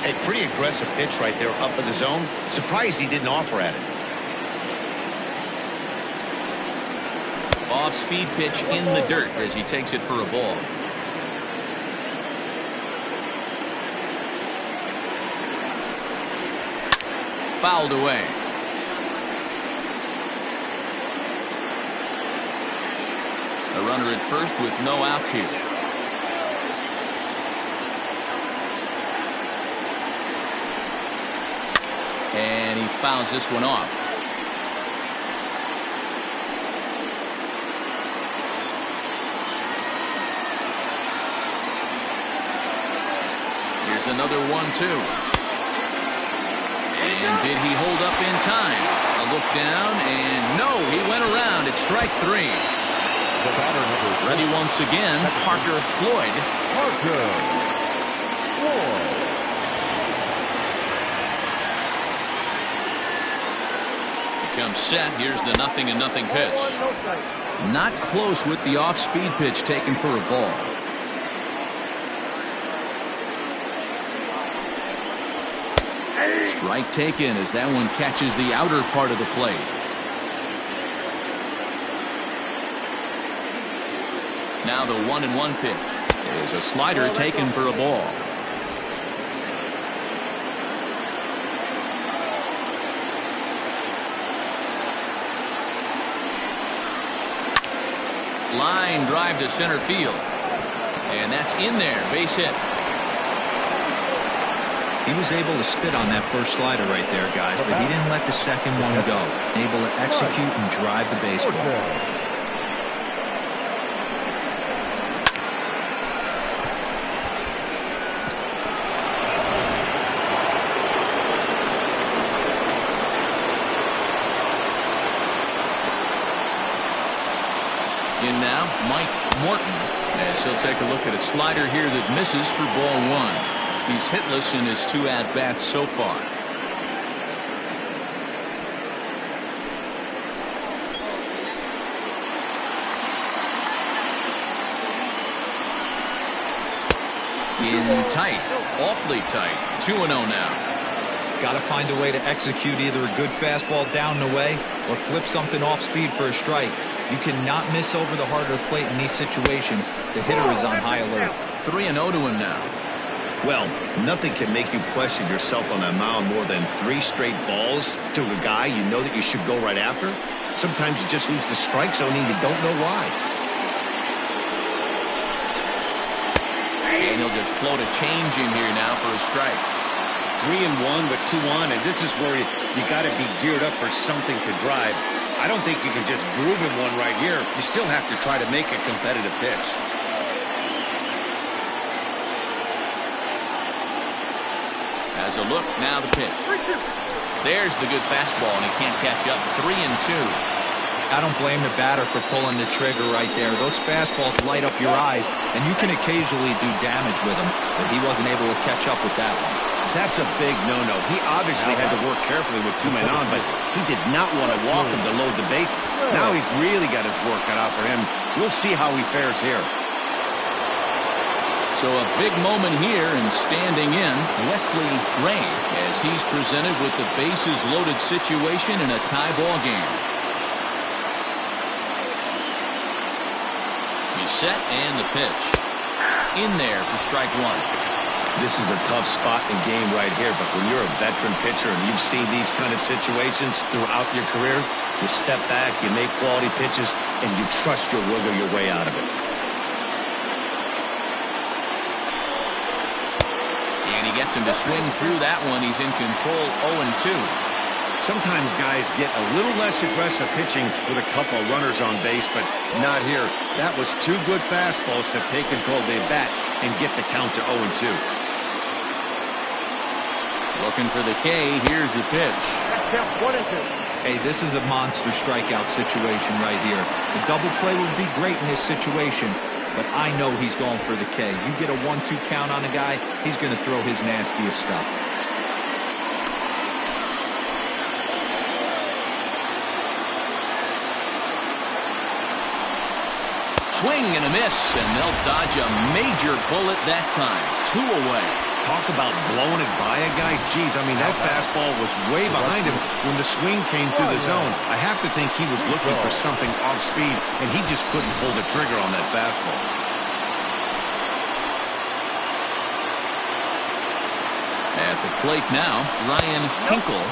A pretty aggressive pitch right there up in the zone. Surprised he didn't offer at it. Off-speed pitch in the dirt as he takes it for a ball. Fouled away. A runner at first with no outs here. And he fouls this one off. Here's another 1-2. And did he hold up in time? A look down, and no, he went around. It's strike 3. The batter number Ready once again, Parker Floyd. Parker Floyd. Becomes set. Here's the 0-0 pitch. Not close with the off-speed pitch taken for a ball. Strike taken as that one catches the outer part of the plate. Now the 1-1 pitch is a slider taken for a ball. Line drive to center field. And that's in there. Base hit. He was able to spit on that first slider right there, guys, but he didn't let the second one go. Able to execute and drive the baseball. In now, Mike Morton, as he'll take a look at a slider here that misses for ball one. He's hitless in his 2 at-bats so far. In tight, awfully tight, 2-0 now. Got to find a way to execute either a good fastball down the way or flip something off speed for a strike. You cannot miss over the heart of the plate in these situations. The hitter is on high alert. 3-0 to him now. Well, nothing can make you question yourself on that mound more than 3 straight balls to a guy you know that you should go right after. Sometimes you just lose the strike zone and you don't know why. And he'll just float a change in here now for a strike. 3-1 with 2 on, and this is where you got to be geared up for something to drive. I don't think you can just groove him one right here. You still have to try to make a competitive pitch. As a look, now the pitch. There's the good fastball, and he can't catch up. 3-2. I don't blame the batter for pulling the trigger right there. Those fastballs light up your eyes, and you can occasionally do damage with them, but he wasn't able to catch up with that one. That's a big no-no. He obviously had to work carefully with 2 men on, but he did not want to walk him to load the bases. Now he's really got his work cut out for him. We'll see how he fares here. So a big moment here, and standing in, Wesley Ray, as he's presented with the bases loaded situation in a tie ball game. He's set, and the pitch. In there for strike 1. This is a tough spot in game right here, but when you're a veteran pitcher and you've seen these kind of situations throughout your career, you step back, you make quality pitches, and you trust you'll wiggle your way out of it. And he gets him to swing through that one. He's in control, 0-2. Sometimes guys get a little less aggressive pitching with a couple of runners on base, but not here. That was 2 good fastballs to take control of the bat and get the count to 0-2. Looking for the K. Here's the pitch. Count 1-2. Hey, this is a monster strikeout situation right here. The double play would be great in this situation, but I know he's going for the K. You get a 1-2 count on a guy, he's going to throw his nastiest stuff. Swing and a miss, and they'll dodge a major bullet that time. 2 away. Talk about blowing it by a guy. Geez, I mean, that fastball was way behind him when the swing came through the zone. I have to think he was looking for something off speed, and he just couldn't pull the trigger on that fastball. At the plate now, Ryan Hinkle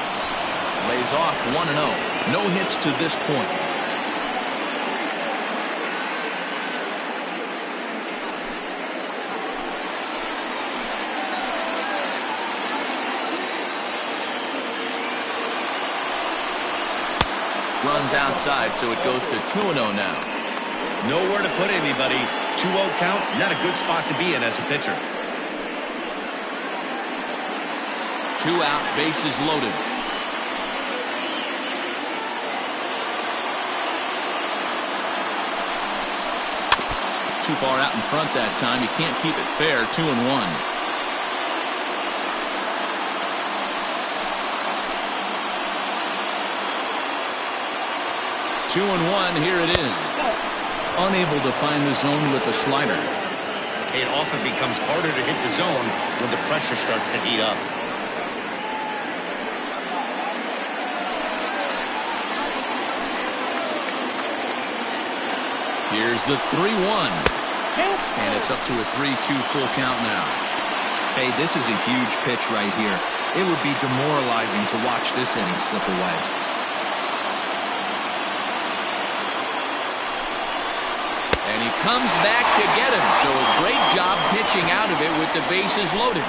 lays off 1-0. No hits to this point. Runs outside, so it goes to 2-0 now. Nowhere to put anybody. 2-0 count, not a good spot to be in as a pitcher. 2 out, bases loaded. Too far out in front that time. You can't keep it fair. 2-1. 2-1, here it is. Unable to find the zone with the slider. It often becomes harder to hit the zone when the pressure starts to heat up. Here's the 3-1. And it's up to a 3-2 full count now. Hey, this is a huge pitch right here. It would be demoralizing to watch this inning slip away. And he comes back to get him. So a great job pitching out of it with the bases loaded.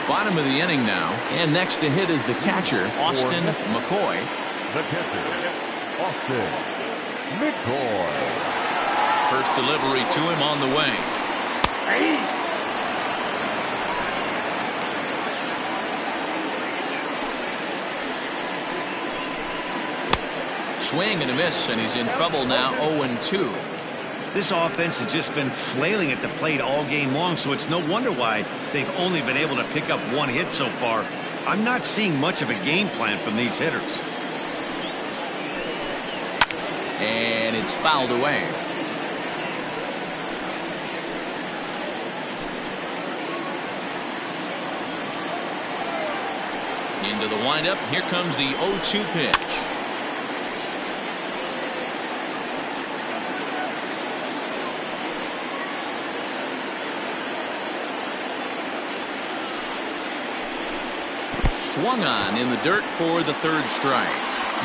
Bottom of the inning now, and next to hit is the catcher, Austin McCoy. The catcher, Austin McCoy. First delivery to him on the way. Swing and a miss, and he's in trouble now. 0-2. This offense has just been flailing at the plate all game long, so it's no wonder why they've only been able to pick up one hit so far. I'm not seeing much of a game plan from these hitters. And it's fouled away. Into the windup. Here comes the 0-2 pitch. Swung on in the dirt for the third strike.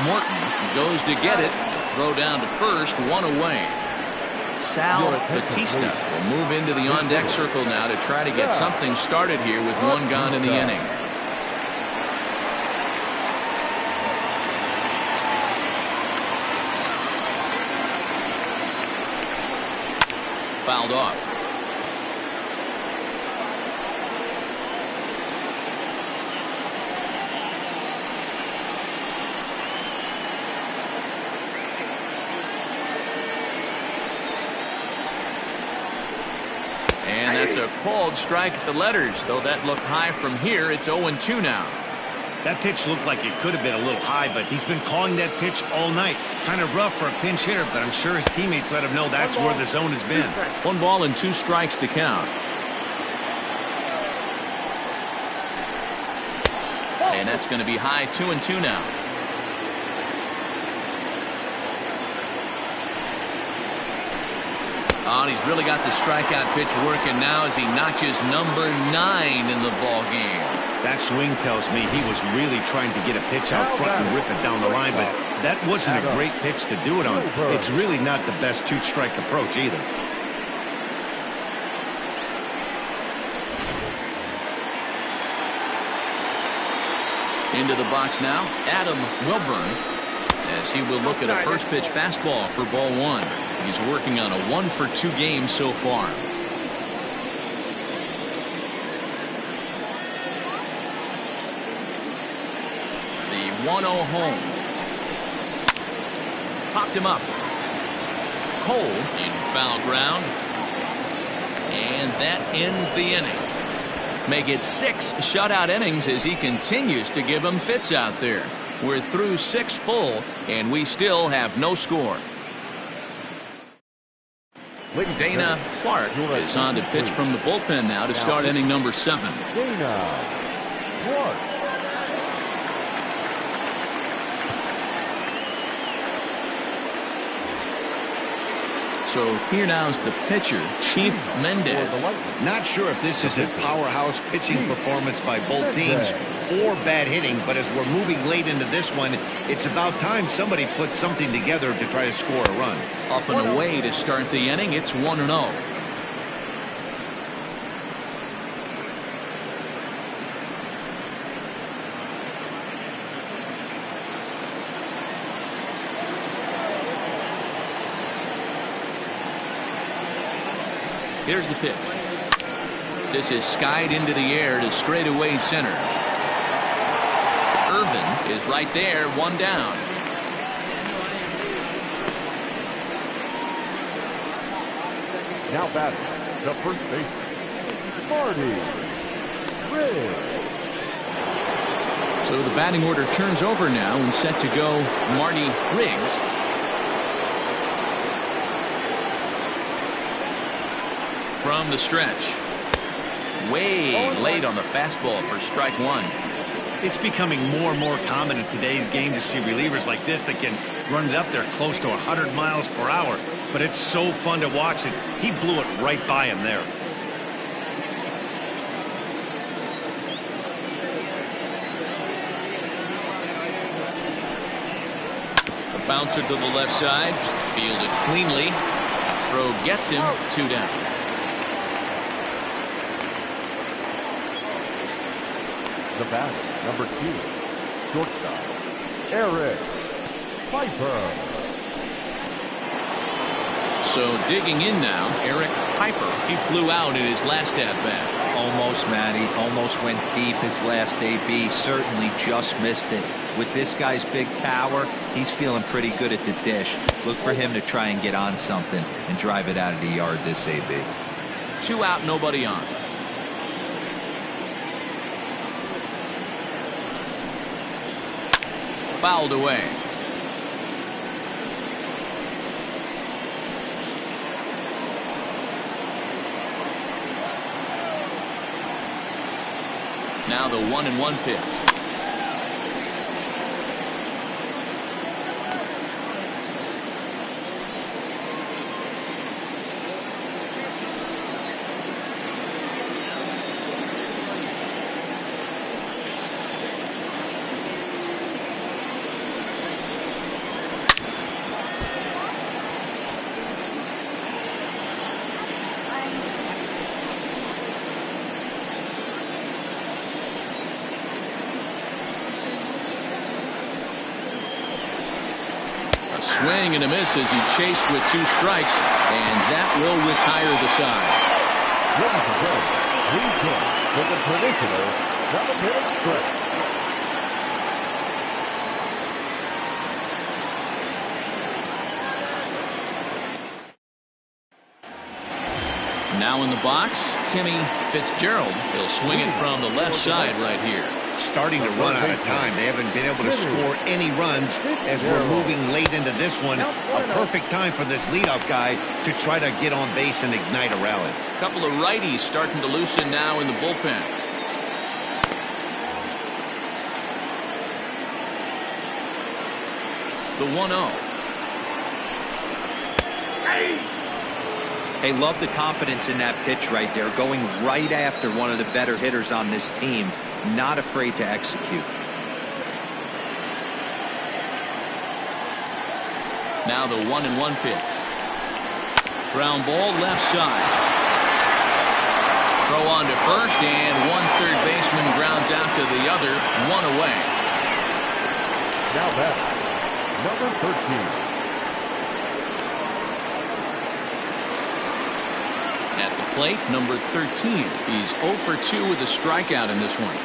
Morton goes to get it. A throw down to first, one away. Sal Batista will move into the on-deck circle now to try to get something started here with one gone in the inning. Fouled off. And that's a called strike at the letters, though that looked high from here. It's 0-2 now. That pitch looked like it could have been a little high, but he's been calling that pitch all night. Kind of rough for a pinch hitter, but I'm sure his teammates let him know that's where the zone has been. 1 ball and 2 strikes to count. And that's going to be high. 2-2 now. Oh, and he's really got the strikeout pitch working now as he notches number 9 in the ball game. That swing tells me he was really trying to get a pitch out front and rip it down the line, but that wasn't a great pitch to do it on. It's really not the best two-strike approach either. Into the box now, Adam Wilburn, as he will look at a first pitch fastball for ball 1. He's working on a 1-for-2 game so far. The 1-0 home. Popped him up. Cole in foul ground. And that ends the inning. Make it 6 shutout innings as he continues to give them fits out there. We're through 6 full, and we still have no score. Dana Clark is on to pitch from the bullpen now to start inning number 7. Dana Clark. So here now is the pitcher, Chief Mendez. Not sure if this is a powerhouse pitching performance by both teams or bad hitting, but as we're moving late into this one, it's about time somebody put something together to try to score a run. Up and away to start the inning. It's 1-0. Here's the pitch. This is skied into the air to straightaway center. Irvin is right there, 1 down. Now batting, the first baseman, Marty Riggs. So the batting order turns over now and set to go Marty Riggs. From the stretch. Way late on the fastball for strike 1. It's becoming more and more common in today's game to see relievers like this that can run it up there close to 100 miles per hour. But it's so fun to watch it. He blew it right by him there. A bouncer to the left side. Fielded cleanly. Throw gets him. 2 down. The batter, number 2, shortstop, Eric Piper. So digging in now, Eric Piper. He flew out in his last at-bat. Almost, Matty. Almost went deep his last AB. Certainly just missed it. With this guy's big power, he's feeling pretty good at the dish. Look for him to try and get on something and drive it out of the yard this AB. 2 out, nobody on. Fouled away. Now the 1-1 pitch. Swing and a miss as he chased with 2 strikes, and that will retire the side. Ladies and gentlemen, please join for the traditional 7-minute stretch. Now in the box, Timmy Fitzgerald. He'll swing it from the left side right here. Starting to run out of time. They haven't been able to score any runs as we're moving late into this one. A perfect time for this leadoff guy to try to get on base and ignite a rally. A couple of righties starting to loosen now in the bullpen. The 1-0. Hey, love the confidence in that pitch right there. Going right after one of the better hitters on this team. Not afraid to execute. Now the 1-1 pitch. Ground ball left side. Throw on to first, and one third baseman grounds out to the other. 1 away. Now back, number 13. At the plate, number 13. He's 0 for 2 with a strikeout in this one.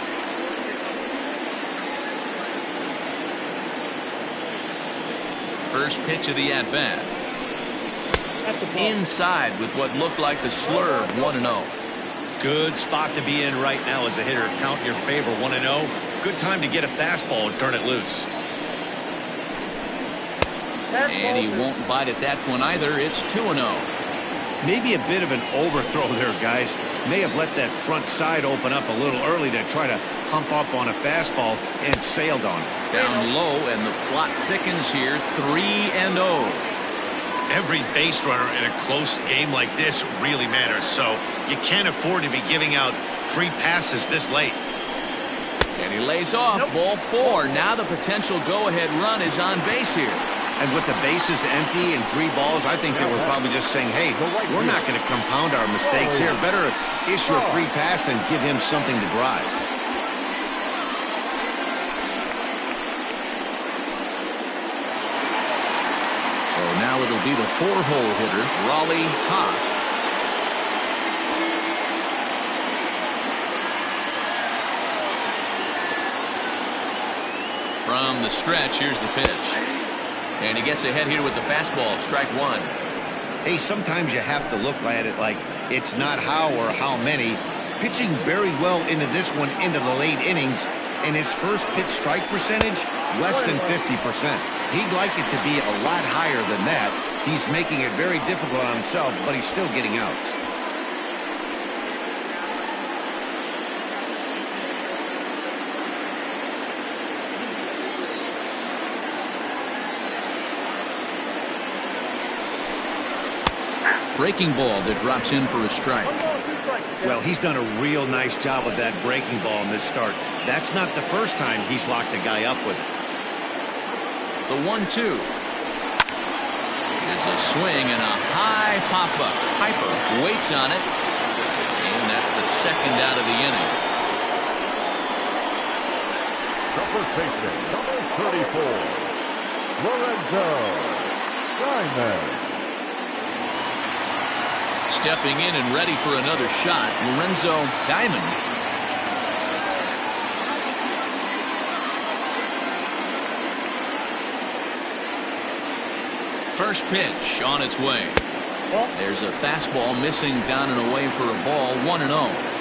First pitch of the at-bat. Inside with what looked like the slurve. 1-0. Good spot to be in right now as a hitter. Count your favor. 1-0. Good time to get a fastball and turn it loose. And he won't bite at that one either. It's 2-0. Maybe a bit of an overthrow there, guys. May have let that front side open up a little early to try to hump up on a fastball and sailed on. Down low, and the plot thickens here. 3-0. Every base runner in a close game like this really matters, so you can't afford to be giving out free passes this late. And he lays off. Ball 4. Now the potential go-ahead run is on base here. And with the bases empty and 3 balls, I think they were probably just saying, hey, we're not going to compound our mistakes here. Better issue a free pass and give him something to drive. So now it'll be the 4-hole hitter, Raleigh Tosh. From the stretch, here's the pitch. And he gets ahead here with the fastball. Strike 1. Hey, sometimes you have to look at it like it's not how or how many. Pitching very well into this one into the late innings, and his first pitch strike percentage less than 50%. He'd like it to be a lot higher than that. He's making it very difficult on himself, but he's still getting outs. Breaking ball that drops in for a strike. Well, he's done a real nice job with that breaking ball in this start. That's not the first time he's locked a guy up with it. The 1-2. There's a swing and a high pop-up. Piper waits on it. And that's the second out of the inning. The first baseman, number 34, Lorenzo Diamond. Stepping in and ready for another shot, Lorenzo Diamond. First pitch on its way. There's a fastball missing down and away for a ball, 1-0.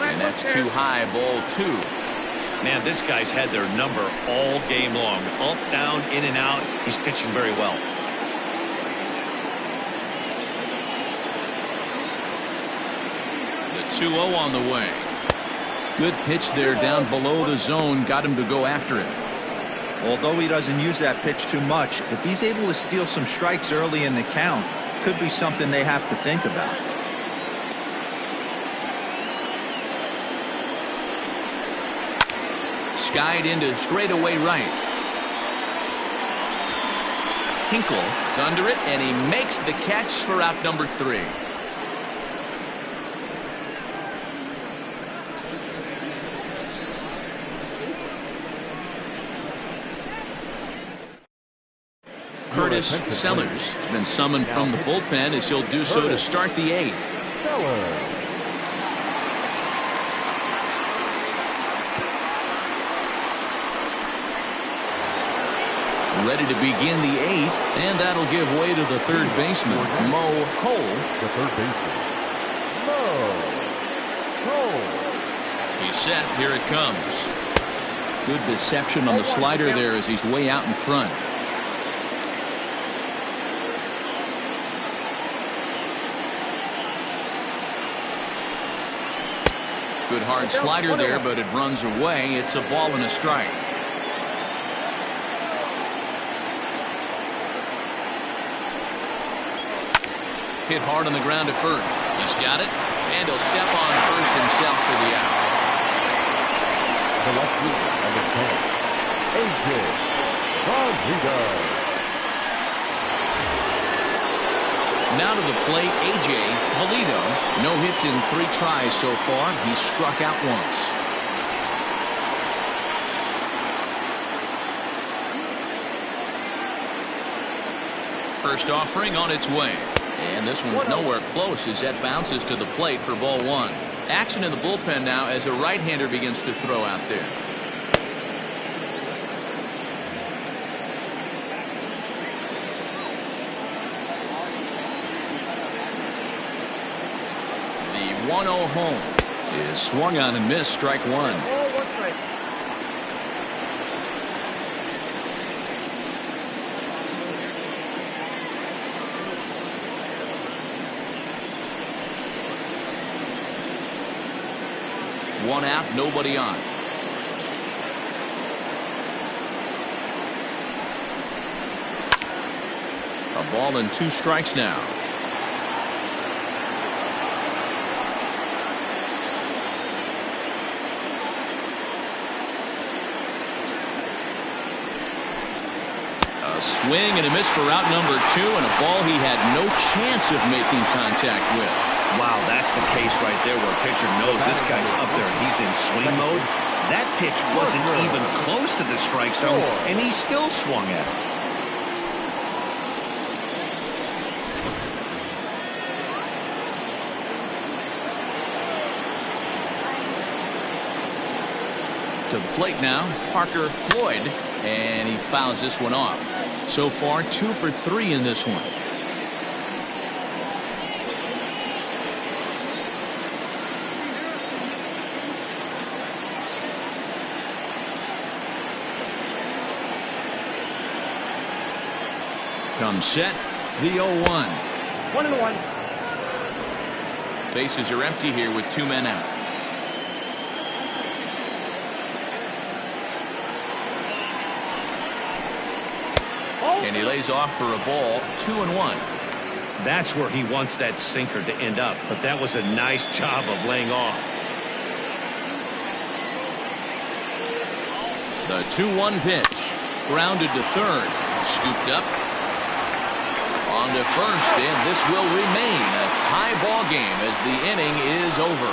And that's too high, ball 2. Man, this guy's had their number all game long. Up, down, in and out. He's pitching very well. The 2-0 on the way. Good pitch there down below the zone. Got him to go after it. Although he doesn't use that pitch too much, if he's able to steal some strikes early in the count, could be something they have to think about. Skied into straightaway right. Hinkle is under it, and he makes the catch for out number 3. Curtis Sellers has been summoned from the bullpen as he'll do so to start the 8th. Sellers. Ready to begin the 8th, and that'll give way to the third baseman, Mo Cole. The third baseman, Mo Cole. He's set. Here it comes. Good deception on the slider there as he's way out in front. Good hard slider there, but it runs away. It's a ball and a strike. Hit hard on the ground to first. He's got it, and he'll step on first himself for the out. The left fielder, number 10, A.J. Rodriguez. Now to the plate, A.J. Pulido. No hits in 3 tries so far. He's struck out once. First offering on its way. And this one's nowhere close as that bounces to the plate for ball 1. Action in the bullpen now as a right-hander begins to throw out there. The 1-0 home is swung on and missed, strike 1. One out, nobody on. A ball and 2 strikes now. A swing and a miss for out number 2, and a ball he had no chance of making contact with. Wow, that's the case right there where a pitcher knows this guy's up there. He's in swing mode. That pitch wasn't even close to the strike zone, and he still swung at it. To the plate now, Parker Floyd, and he fouls this one off. So far, 2 for 3 in this one. Comes set, the 0-1. 1-1. Bases are empty here with 2 men out. And he lays off for a ball, 2-1. That's where he wants that sinker to end up, but that was a nice job of laying off. The 2-1 pitch, grounded to third, scooped up. On to first, and this will remain a tie ball game as the inning is over.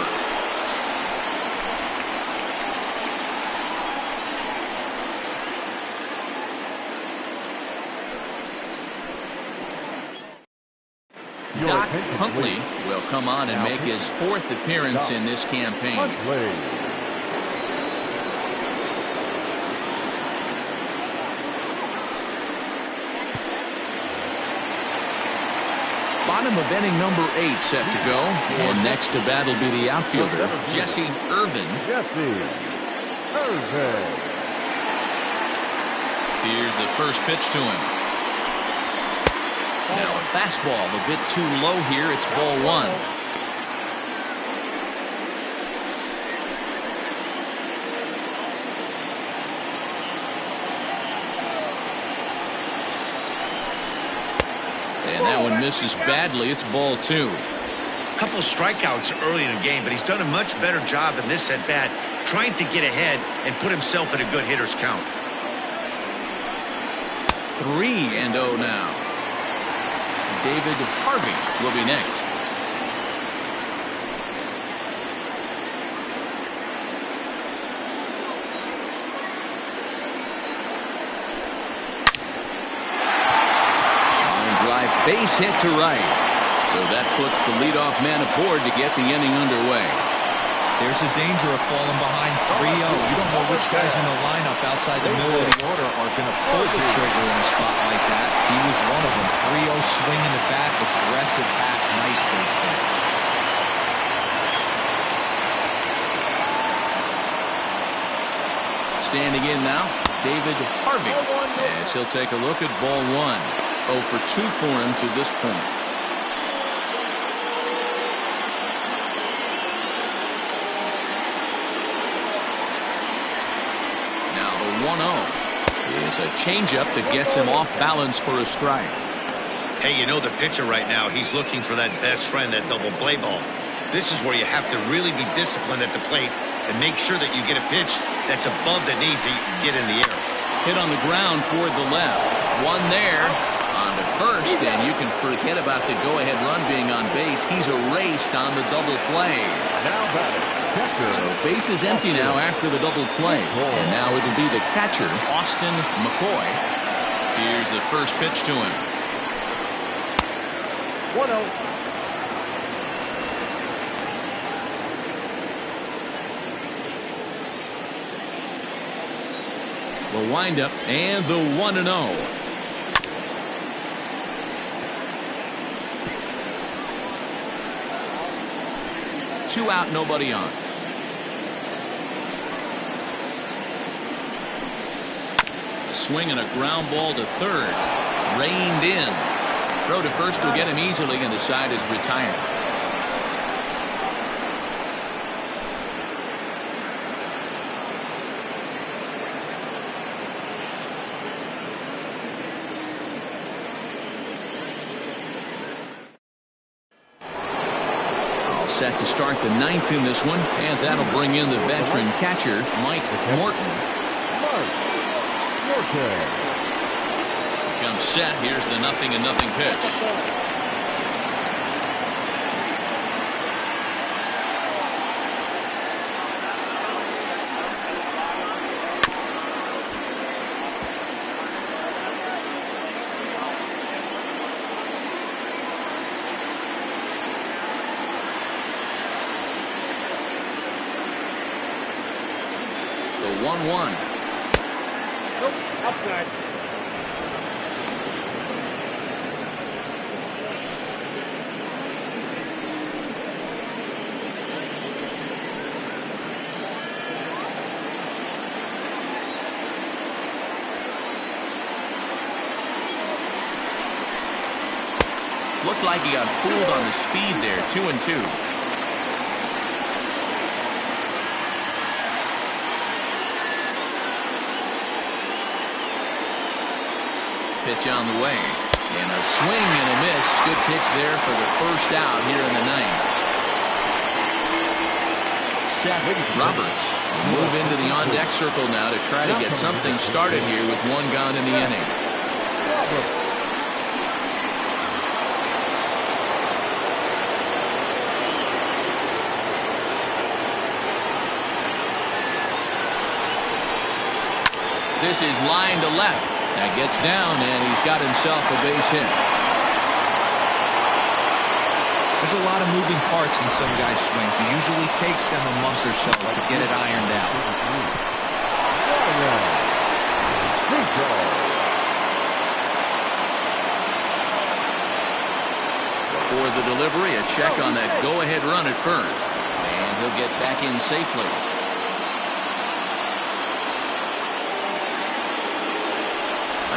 Doc Huntley will come on and make his fourth appearance in this campaign. Bottom of inning number 8 set to go, and next to bat will be the outfielder Jesse Irvin. Here's the first pitch to him. Now a fastball a bit too low here. It's ball 1. And that one misses badly. It's ball 2. A couple of strikeouts early in the game, but he's done a much better job in this at bat, trying to get ahead and put himself in a good hitter's count. 3-0 now. David Harvey will be next. Line drive, base hit to right. So that puts the leadoff man aboard to get the inning underway. There's a danger of falling behind 3-0. You don't know which guys in the lineup outside the middle of the order are going to pull the trigger in a spot like that. He was one of them. 3-0 swing in the bat, aggressive bat, nice base hit. Standing in now, David Harvey. As he'll take a look at ball 1. 0 for 2 for him to this point. Now the 1-0 is a changeup that gets him off balance for a strike. Hey, you know the pitcher right now, he's looking for that best friend, that double play ball. This is where you have to really be disciplined at the plate and make sure that you get a pitch that's above the knees that you can get in the air. Hit on the ground toward the left. One there on to first, and you can forget about the go-ahead run being on base. He's erased on the double play. So base is empty now after the double play. And now it'll be the catcher, Austin McCoy. Here's the first pitch to him. 1-0. The windup and the 1-0. 2 out, nobody on. A swing and a ground ball to third. Reined in. Throw to first will get him easily, and the side is retired. Set to start the 9th in this one, and that'll bring in the veteran catcher, Mike Morton. Comes set. Here's the 0-0 pitch. The 1-1. Nope, outside. Looked like he got fooled on the speed there. 2-2. Pitch on the way, and a swing and a miss. Good pitch there for the first out here in the 9th. Seth Roberts will move into the on-deck circle now to try to get something started here with 1 gone in the inning. This is line to left. That gets down, and he's got himself a base hit. There's a lot of moving parts in some guys' swings. It usually takes them a month or so to get it ironed out. Before the delivery, a check on that go-ahead run at first. And he'll get back in safely.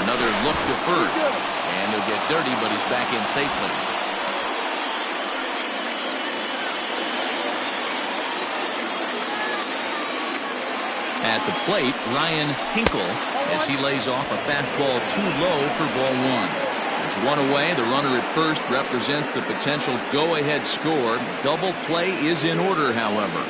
Another look to first. And he'll get dirty, but he's back in safely. At the plate, Ryan Hinkle, as he lays off a fastball too low for ball one. There's one away. The runner at first represents the potential go-ahead score. Double play is in order, however.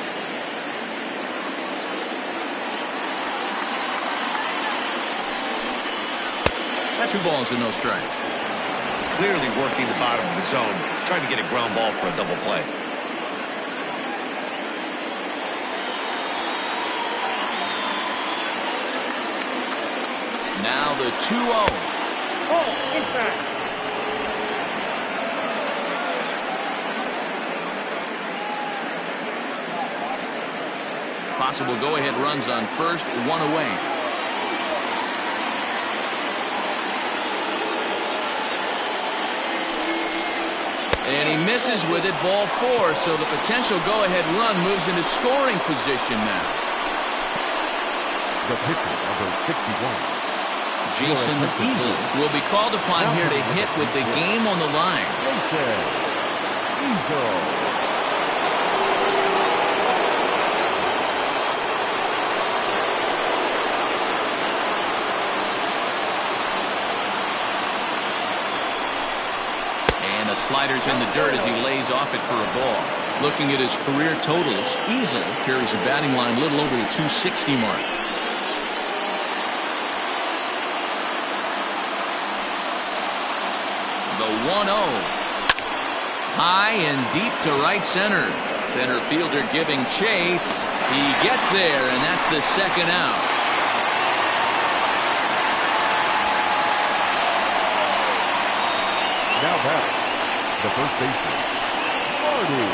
Two balls and no strikes. Clearly working the bottom of the zone, trying to get a ground ball for a double play. Now the 2-0. Oh, impact. Possible go-ahead runs on first, one away. And he misses with it, ball four, so the potential go-ahead run moves into scoring position now. The pitcher, number 61. Jason Easel will be called upon here to hit with the game on the line. And the slider's in the dirt as he lays off it for a ball. Looking at his career totals, Easel carries a batting line a little over the 260 mark. The 1-0. High and deep to right center. Center fielder giving chase. He gets there, and that's the second out. Now back, the first baseman, Marty.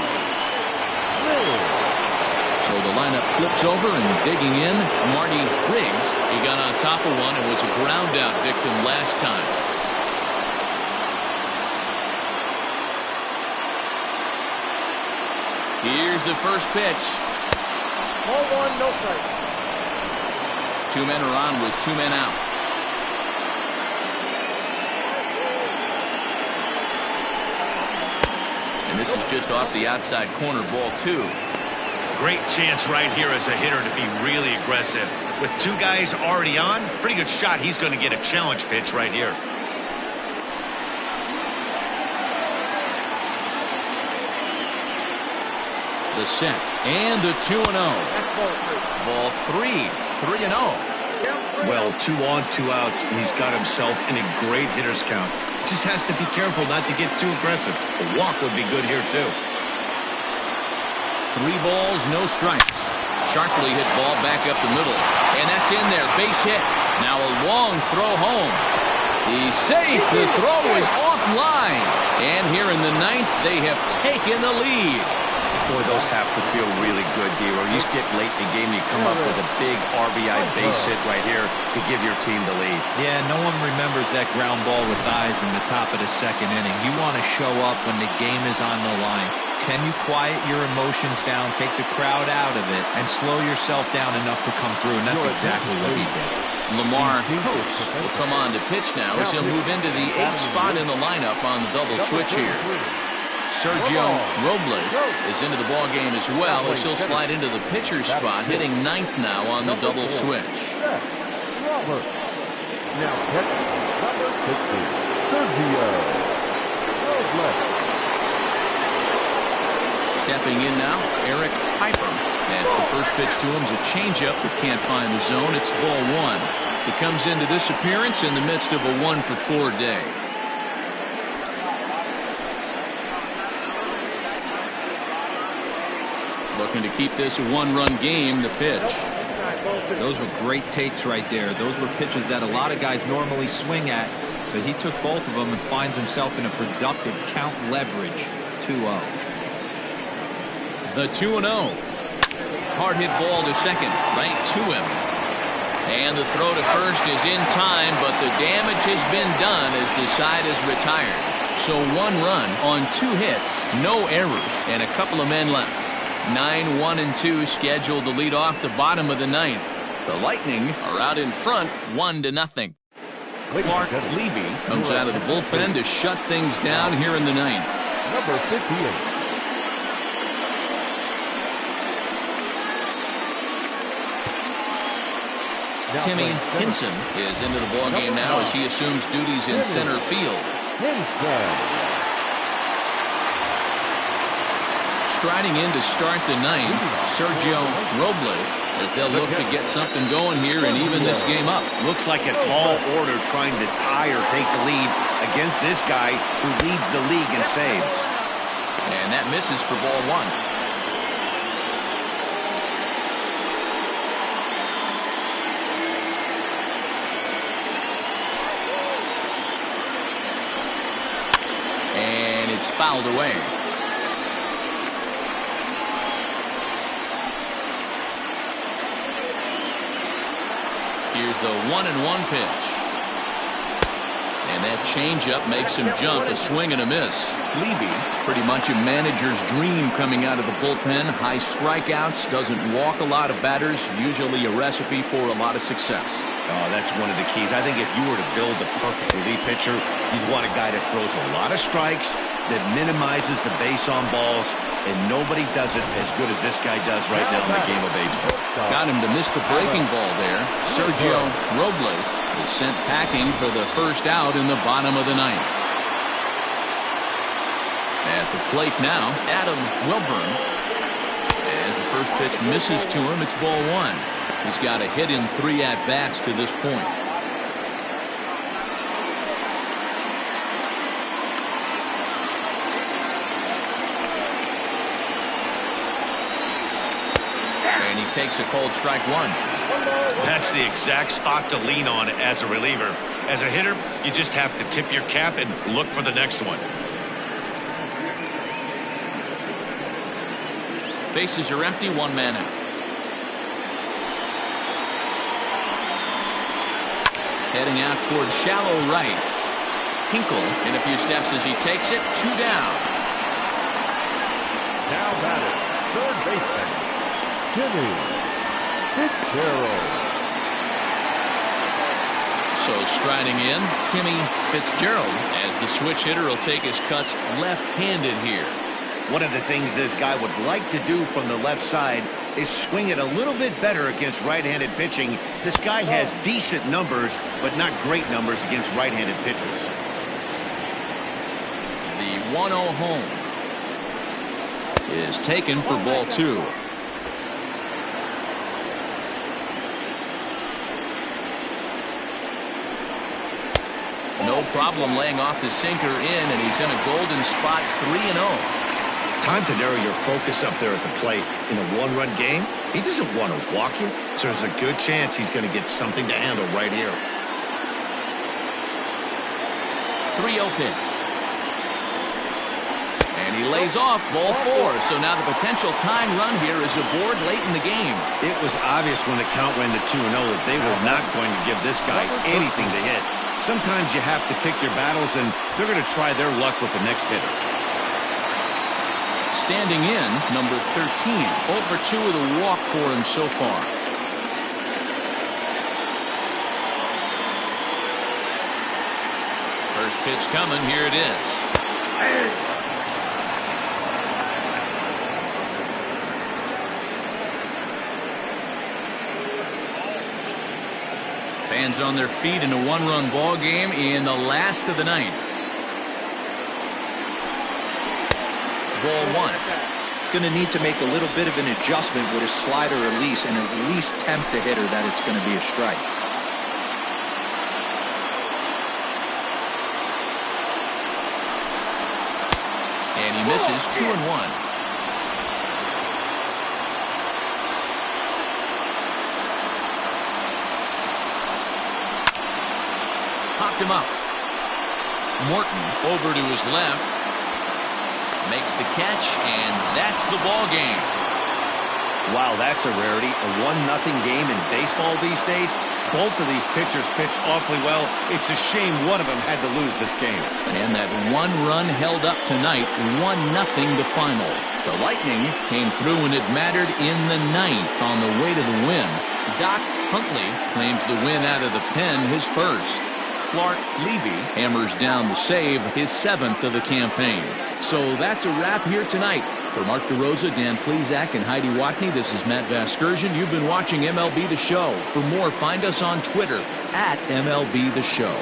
So the lineup flips over, and digging in, Marty Riggs. He got on top of one and was a ground out victim last time. Here's the first pitch. Ball one, no strike. Two men are on with two men out. And this is just off the outside corner, ball two. Great chance right here as a hitter to be really aggressive. With two guys already on, pretty good shot. He's going to get a challenge pitch right here. The set and the 2-0. Ball three. 3-0. Well, 2 on, 2 outs, and he's got himself in a great hitter's count. He just has to be careful not to get too aggressive. A walk would be good here, too. 3 balls, no strikes. Sharply hit ball back up the middle. And that's in there. Base hit. Now a long throw home. He's safe. The throw is offline. And here in the 9th, they have taken the lead. Boy, those have to feel really good, D-Row. You get late in the game, you come up with a big RBI base hit right here to give your team the lead. Yeah, no one remembers that ground ball with eyes in the top of the second inning. You want to show up when the game is on the line. Can you quiet your emotions down, take the crowd out of it, and slow yourself down enough to come through? And that's exactly what he did. Lamar Coates will come on to pitch now as he'll move into the 8th spot in the lineup on the double switch here. Sergio Robles is into the ball game as well as he'll slide into the pitcher's spot, hitting 9th now on the double switch. Robert. Now pitch number 50, Sergio Robles. Stepping in now, Eric Piper. That's the first pitch to him is a changeup that can't find the zone. It's ball one. He comes into this appearance in the midst of a 1-for-4 day. Looking to keep this a 1-run game. The pitch. Those were great takes right there. Those were pitches that a lot of guys normally swing at, but he took both of them and finds himself in a productive count leverage. 2-0. The 2-0. Hard hit ball to second, right to him. And the throw to first is in time, but the damage has been done as the side is retired. So 1 run on 2 hits, no errors, and a couple of men left. 9-1-2 scheduled to lead off the bottom of the 9th. The Lightning are out in front, 1-0. Clark Levy comes out of the bullpen to shut things down here in the 9th. Number 58. Timmy Hinson is into the ballgame now as he assumes duties in center field. Striding in to start the 9th, Sergio Robles, as they'll look to get something going here and even this game up. Looks like a tall order trying to tie or take the lead against this guy who leads the league in saves. And that misses for ball 1. And it's fouled away. Here's the 1-1 pitch. And that changeup makes him jump, a swing and a miss. Levy is pretty much a manager's dream coming out of the bullpen. High strikeouts, doesn't walk a lot of batters, usually a recipe for a lot of success. Oh, that's one of the keys. I think if you were to build a perfect relief pitcher, you'd want a guy that throws a lot of strikes, that minimizes the base on balls, and nobody does it as good as this guy does right now in the game of baseball. Got him to miss the breaking ball there. Sergio Robles is sent packing for the first out in the bottom of the 9th. At the plate now, Adam Wilburn. As the first pitch misses to him, it's ball 1. He's got a hit in 3 at-bats to this point. And he takes a cold strike 1. That's the exact spot to lean on as a reliever. As a hitter, you just have to tip your cap and look for the next one. Bases are empty, 1 man out. Heading out towards shallow right. Hinkle in a few steps as he takes it. 2 down. Now batter, third baseman, Jimmy Fitzgerald. So striding in, Timmy Fitzgerald, as the switch hitter will take his cuts left-handed here. One of the things this guy would like to do from the left side is swing it a little bit better against right-handed pitching. This guy has decent numbers, but not great numbers against right-handed pitchers. The 1-0 home is taken for ball 2. No problem laying off the sinker in, and he's in a golden spot, 3-0. Time to narrow your focus up there at the plate. In a 1-run game, he doesn't want to walk you, so there's a good chance he's going to get something to handle right here. 3-0 pitch. And he lays off ball 4. So now the potential tying run here is aboard late in the game. It was obvious when the count went to 2-0 that they were not going to give this guy anything to hit. Sometimes you have to pick your battles, and they're going to try their luck with the next hitter. Standing in, number 13. 0 for 2 with a walk for him so far. First pitch coming. Here it is. Fans on their feet in a 1-run ball game in the last of the 9th. Ball 1. Going to need to make a little bit of an adjustment with his slider release and at least tempt the hitter that it's going to be a strike. And he misses. 2-1. Popped him up. Morton over to his left. Makes the catch, and that's the ball game. Wow, that's a rarity. A 1-0 game in baseball these days. Both of these pitchers pitched awfully well. It's a shame one of them had to lose this game. And that one run held up tonight, 1-0 the final. The Lightning came through when it mattered in the 9th on the way to the win. Doc Huntley claims the win out of the pen, his first. Clark Levy hammers down the save, his 7th of the campaign. So that's a wrap here tonight. For Mark DeRosa, Dan Plesac, and Heidi Watney, this is Matt Vasgersian. You've been watching MLB The Show. For more, find us on Twitter at MLB The Show.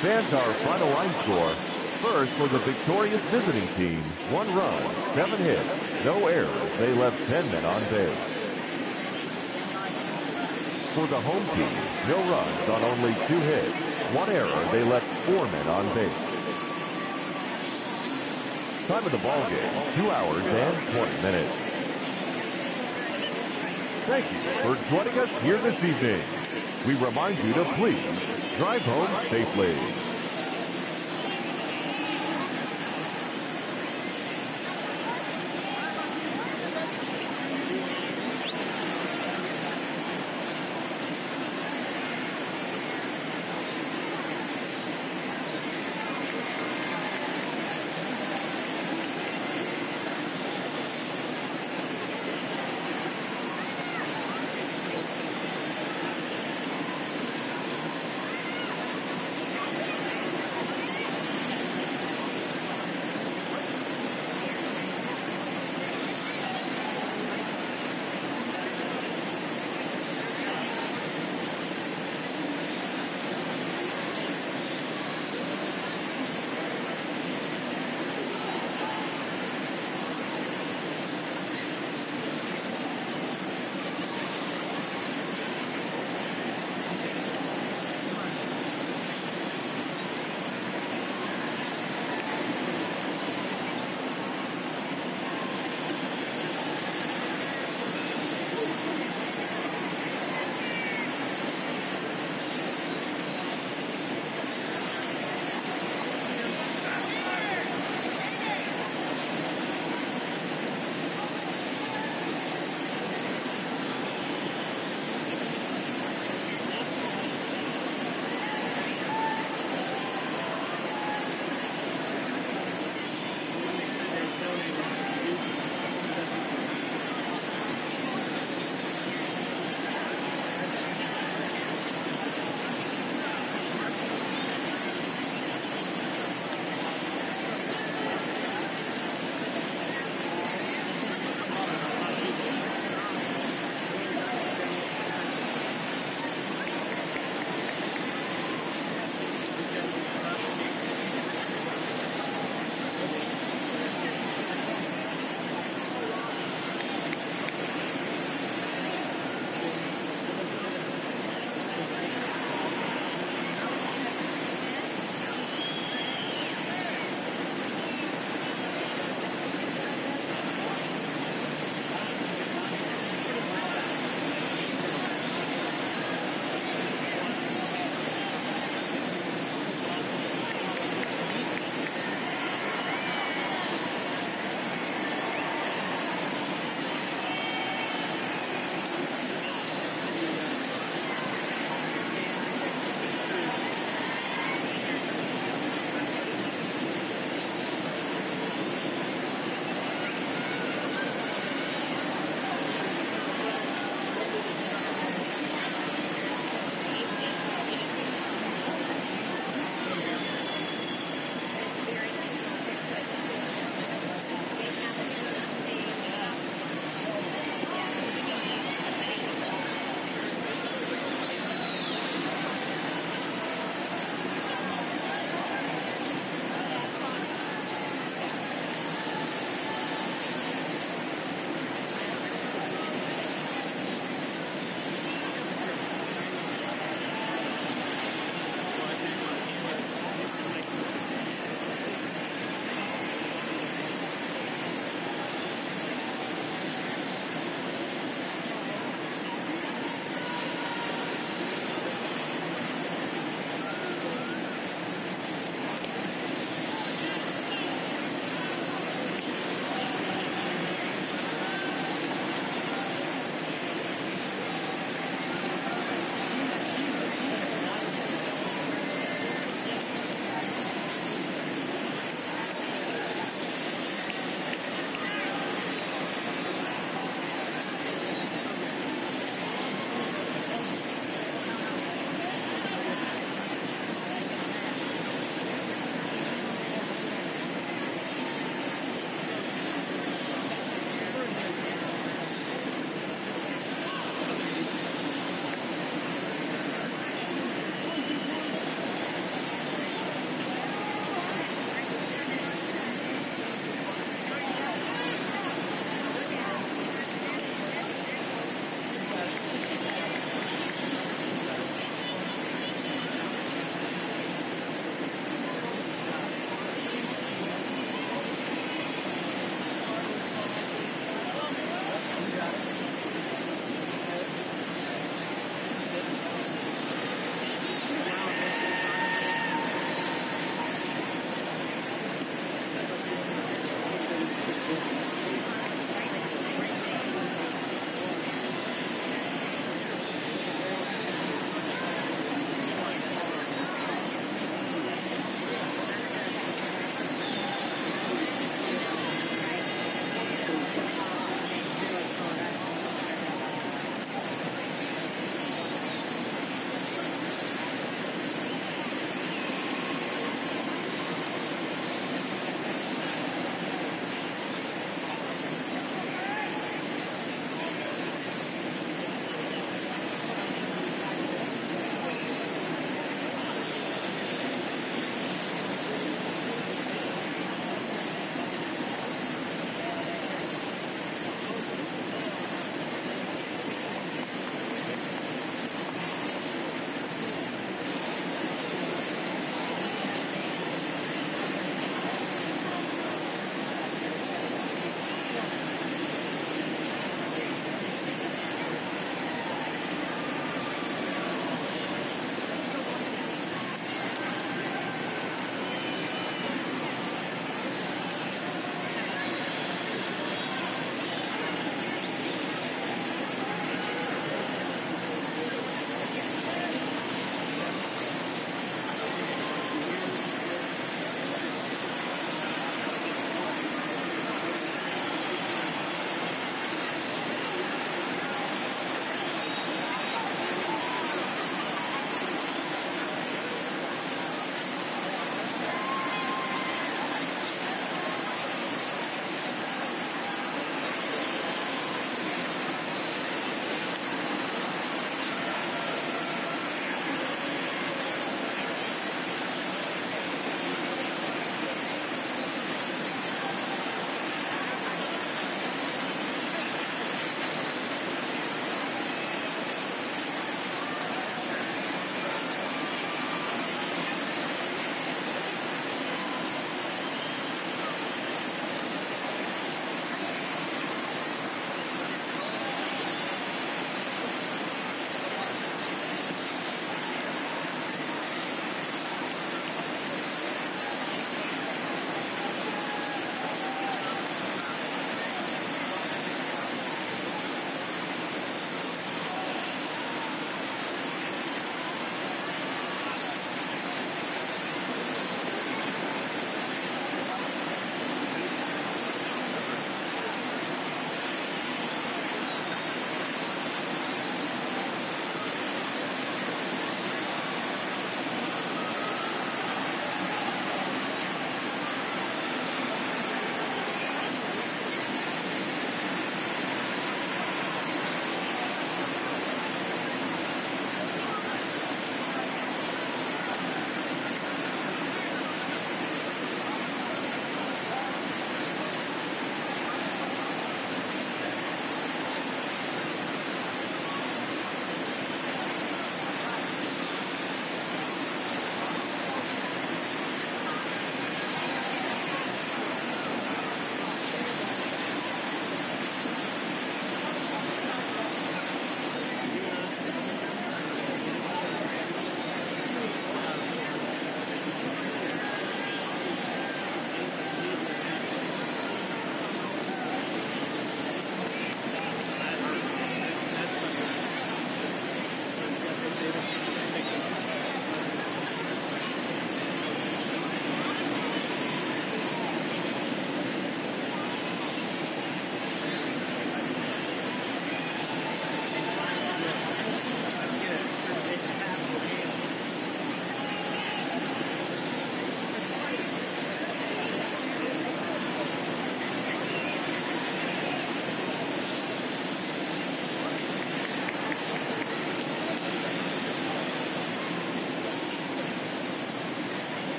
Fans, our final line score. First for the victorious visiting team, 1 run, 7 hits, no errors. They left 10 men on base. For the home team, no runs on only 2 hits, 1 error. They left 4 men on base. Time of the ball game, 2 hours and 20 minutes. Thank you for joining us here this evening. We remind you to please drive home safely.